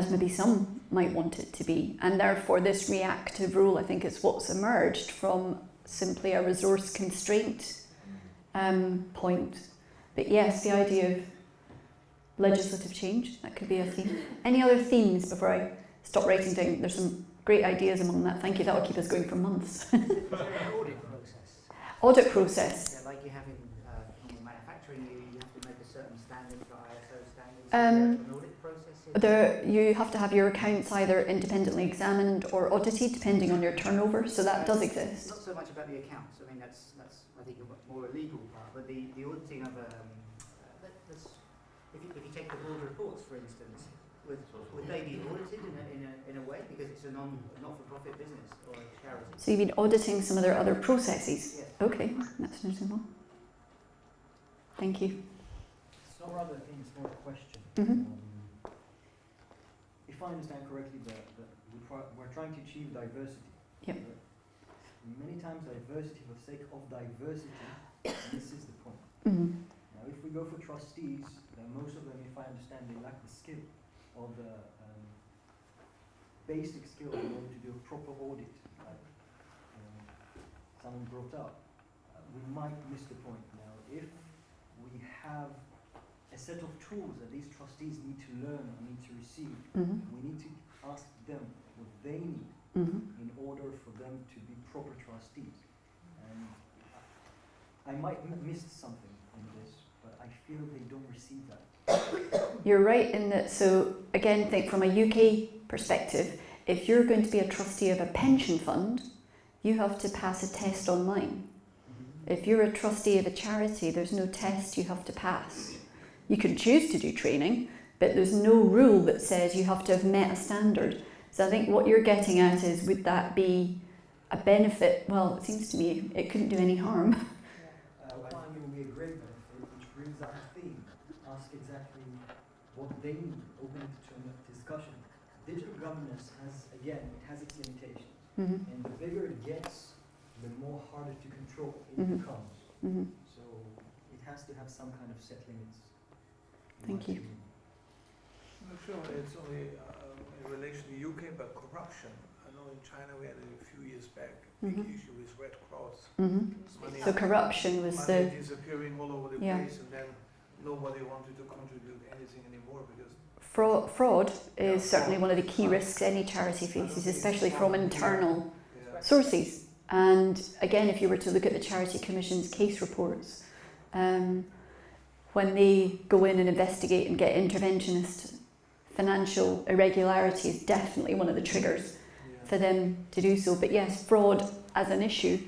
maybe some might want it to be, and therefore this reactive role, I think, is what's emerged from simply a resource constraint point. But yes, the idea of legislative change, that could be a theme. Any other themes before I stop writing down? There's some great ideas among that. Thank you. That will keep us going for months. Is there an audit process? Audit process. Yeah, like you have in normal manufacturing, you have to make a certain standard for ISO standards. Is there an audit process? You have to have your accounts either independently examined or audited, depending on your turnover. So that does exist. Not so much about the accounts. I mean, that's I think a more a legal part. But the auditing of if you take the board reports, for instance. Would they be audited in a way, because it's a not-for-profit business or a charity? So you've been auditing some of their other processes? Yes. Okay, that's reasonable. Thank you. It's not rather a thing, it's more a question. If I understand correctly, we're trying to achieve diversity. Yep. Many times diversity for the sake of diversity misses the point. Now if we go for trustees, then most of them, if I understand, they lack the skill or the basic skill in order to do a proper audit, like someone brought up. We might miss the point. Now, if we have a set of tools that these trustees need to learn or need to receive, we need to ask them what they need in order for them to be proper trustees. And I might have missed something in this, but I feel they don't receive that. You're right in that. So again, think from a UK perspective, if you're going to be a trustee of a pension fund, you have to pass a test online. If you're a trustee of a charity, there's no test you have to pass. You can choose to do training, but there's no rule that says you have to have met a standard. So I think what you're getting at is, would that be a benefit? Well, it seems to me it couldn't do any harm. I think it would be a great benefit, which brings up a theme. Ask exactly what they need, open it to a discussion. Digital governance has, again, it has its limitations. And the bigger it gets, the more harder to control it becomes. So it has to have some kind of set limits. Thank you. I'm not sure it's only in relation to UK, but corruption. I know in China we had a few years back a big issue with Red Cross. So corruption was money disappearing all over the place, and then nobody wanted to contribute anything anymore because fraud is certainly one of the key risks any charity faces, especially from internal sources. And again, if you were to look at the Charity Commission's case reports, when they go in and investigate and get interventionist, financial irregularity is definitely one of the triggers for them to do so. But yes, fraud as an issue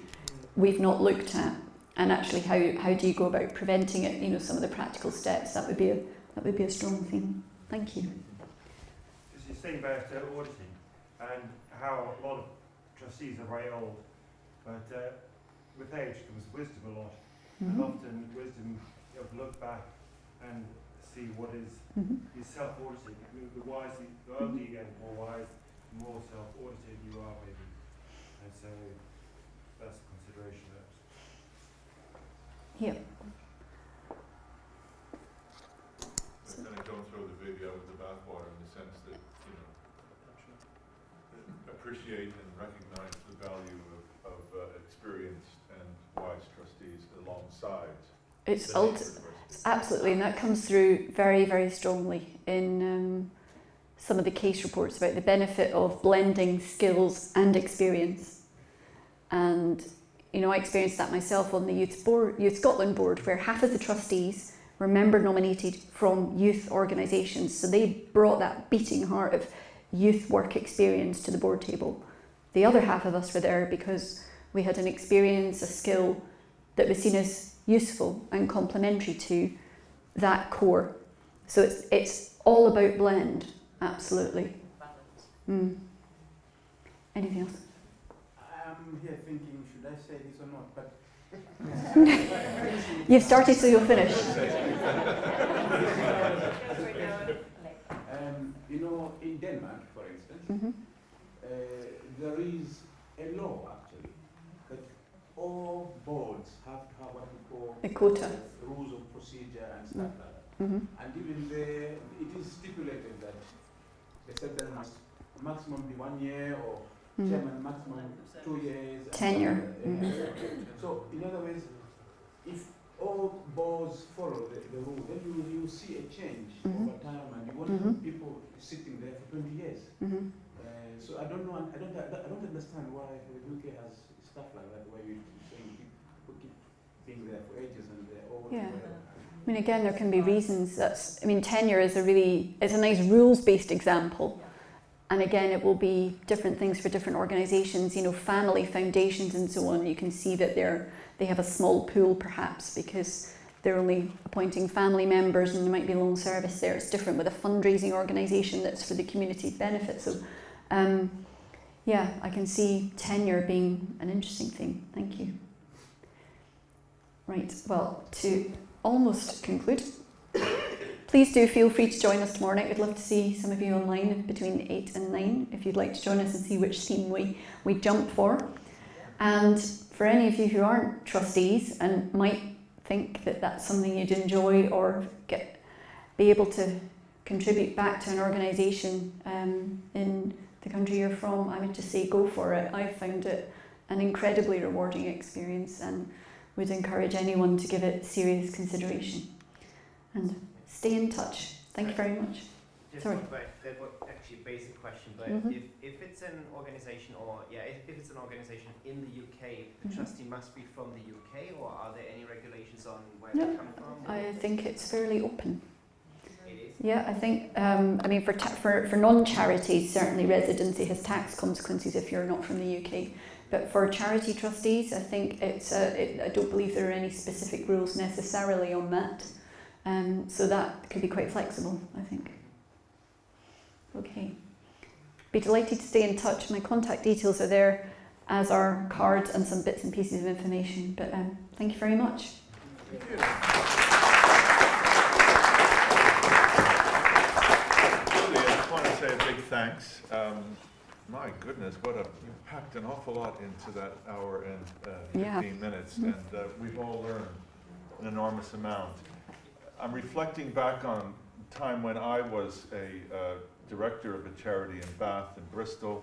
we've not looked at, and actually how do you go about preventing it? You know, some of the practical steps, that would be a strong theme. Thank you. Because you're saying about auditing and how a lot of trustees are very old, but with age comes wisdom a lot, and often wisdom, you have to look back and see what is self-auditing. I mean, the older you get, more wise, the more self-audited you are, maybe. And so that's a consideration. Yeah. Kind of don't throw the baby out with the bathwater in the sense that, you know, appreciate and recognize the value of experienced and wise trustees alongside. It's absolutely, and that comes through very, very strongly in some of the case reports about the benefit of blending skills and experience. And you know, I experienced that myself on the Youth Scotland board, where half of the trustees were member nominated from youth organisations. So they brought that beating heart of youth work experience to the board table. The other half of us were there because we had an experience, a skill that was seen as useful and complementary to that core. So it's all about blend, absolutely. Anything else? I'm here thinking, should I say this or not? But You've started, so you'll finish. You know, in Denmark, for instance, there is a law actually that all boards have to have what we call a quota, rules of procedure and stuff like that. And even there, it is stipulated that the secretary must maximum be 1 year or chairman maximum 2 years. Tenure. So, in other words, if all boards follow the rule, then you see a change over time, and you won't have people sitting there for 20 years. So I don't know. I don't understand why the UK has stuff like that, where you saying people keep being there for ages and they're all. Yeah. I mean, again, there can be reasons. Tenure is it's a nice rules-based example. And again, it will be different things for different organisations. You know, family foundations and so on. You can see that they have a small pool, perhaps, because they're only appointing family members, and there might be long service there. It's different with a fundraising organisation that's for the community benefit. So, yeah, I can see tenure being an interesting thing. Thank you. Right. Well, to almost conclude. Please do feel free to join us tomorrow night. We'd love to see some of you online between 8 and 9 if you'd like to join us and see which theme we jump for. And for any of you who aren't trustees and might think that that's something you'd enjoy or be able to contribute back to an organisation in the country you're from, I would just say go for it. I've found it an incredibly rewarding experience and would encourage anyone to give it serious consideration. And stay in touch. Thank you very much. Sorry. That was actually a basic question, but if it's an organisation, if it's an organisation in the UK, the trustee must be from the UK, or are there any regulations on where they come from? I think it's fairly open. It is? Yeah, I think, for non-charities, certainly residency has tax consequences if you're not from the UK. But for charity trustees, I think I don't believe there are any specific rules necessarily on that. So that could be quite flexible, I think. Okay. Be delighted to stay in touch. My contact details are there, as are cards and some bits and pieces of information. But thank you very much. Thank you. Really, I just want to say a big thanks. My goodness, you packed an awful lot into that hour and 15 minutes, and we've all learned an enormous amount. I'm reflecting back on time when I was a director of a charity in Bath and Bristol,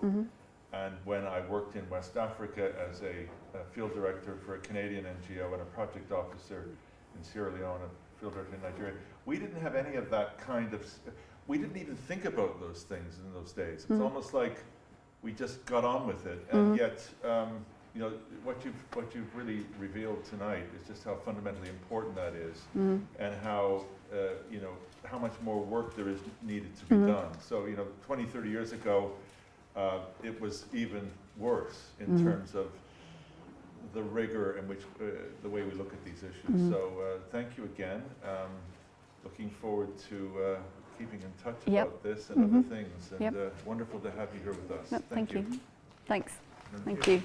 and when I worked in West Africa as a field director for a Canadian NGO and a project officer in Sierra Leone, a field director in Nigeria. We didn't have any of that kind of, we didn't even think about those things in those days. It was almost like we just got on with it, and yet, you know, what you've really revealed tonight is just how fundamentally important that is, and how you know, how much more work there is needed to be done. So, you know, 20, 30 years ago, it was even worse in terms of the rigor in which the way we look at these issues. So, thank you again. Looking forward to keeping in touch about this and other things. And wonderful to have you here with us. Thank you. Thanks. Thank you.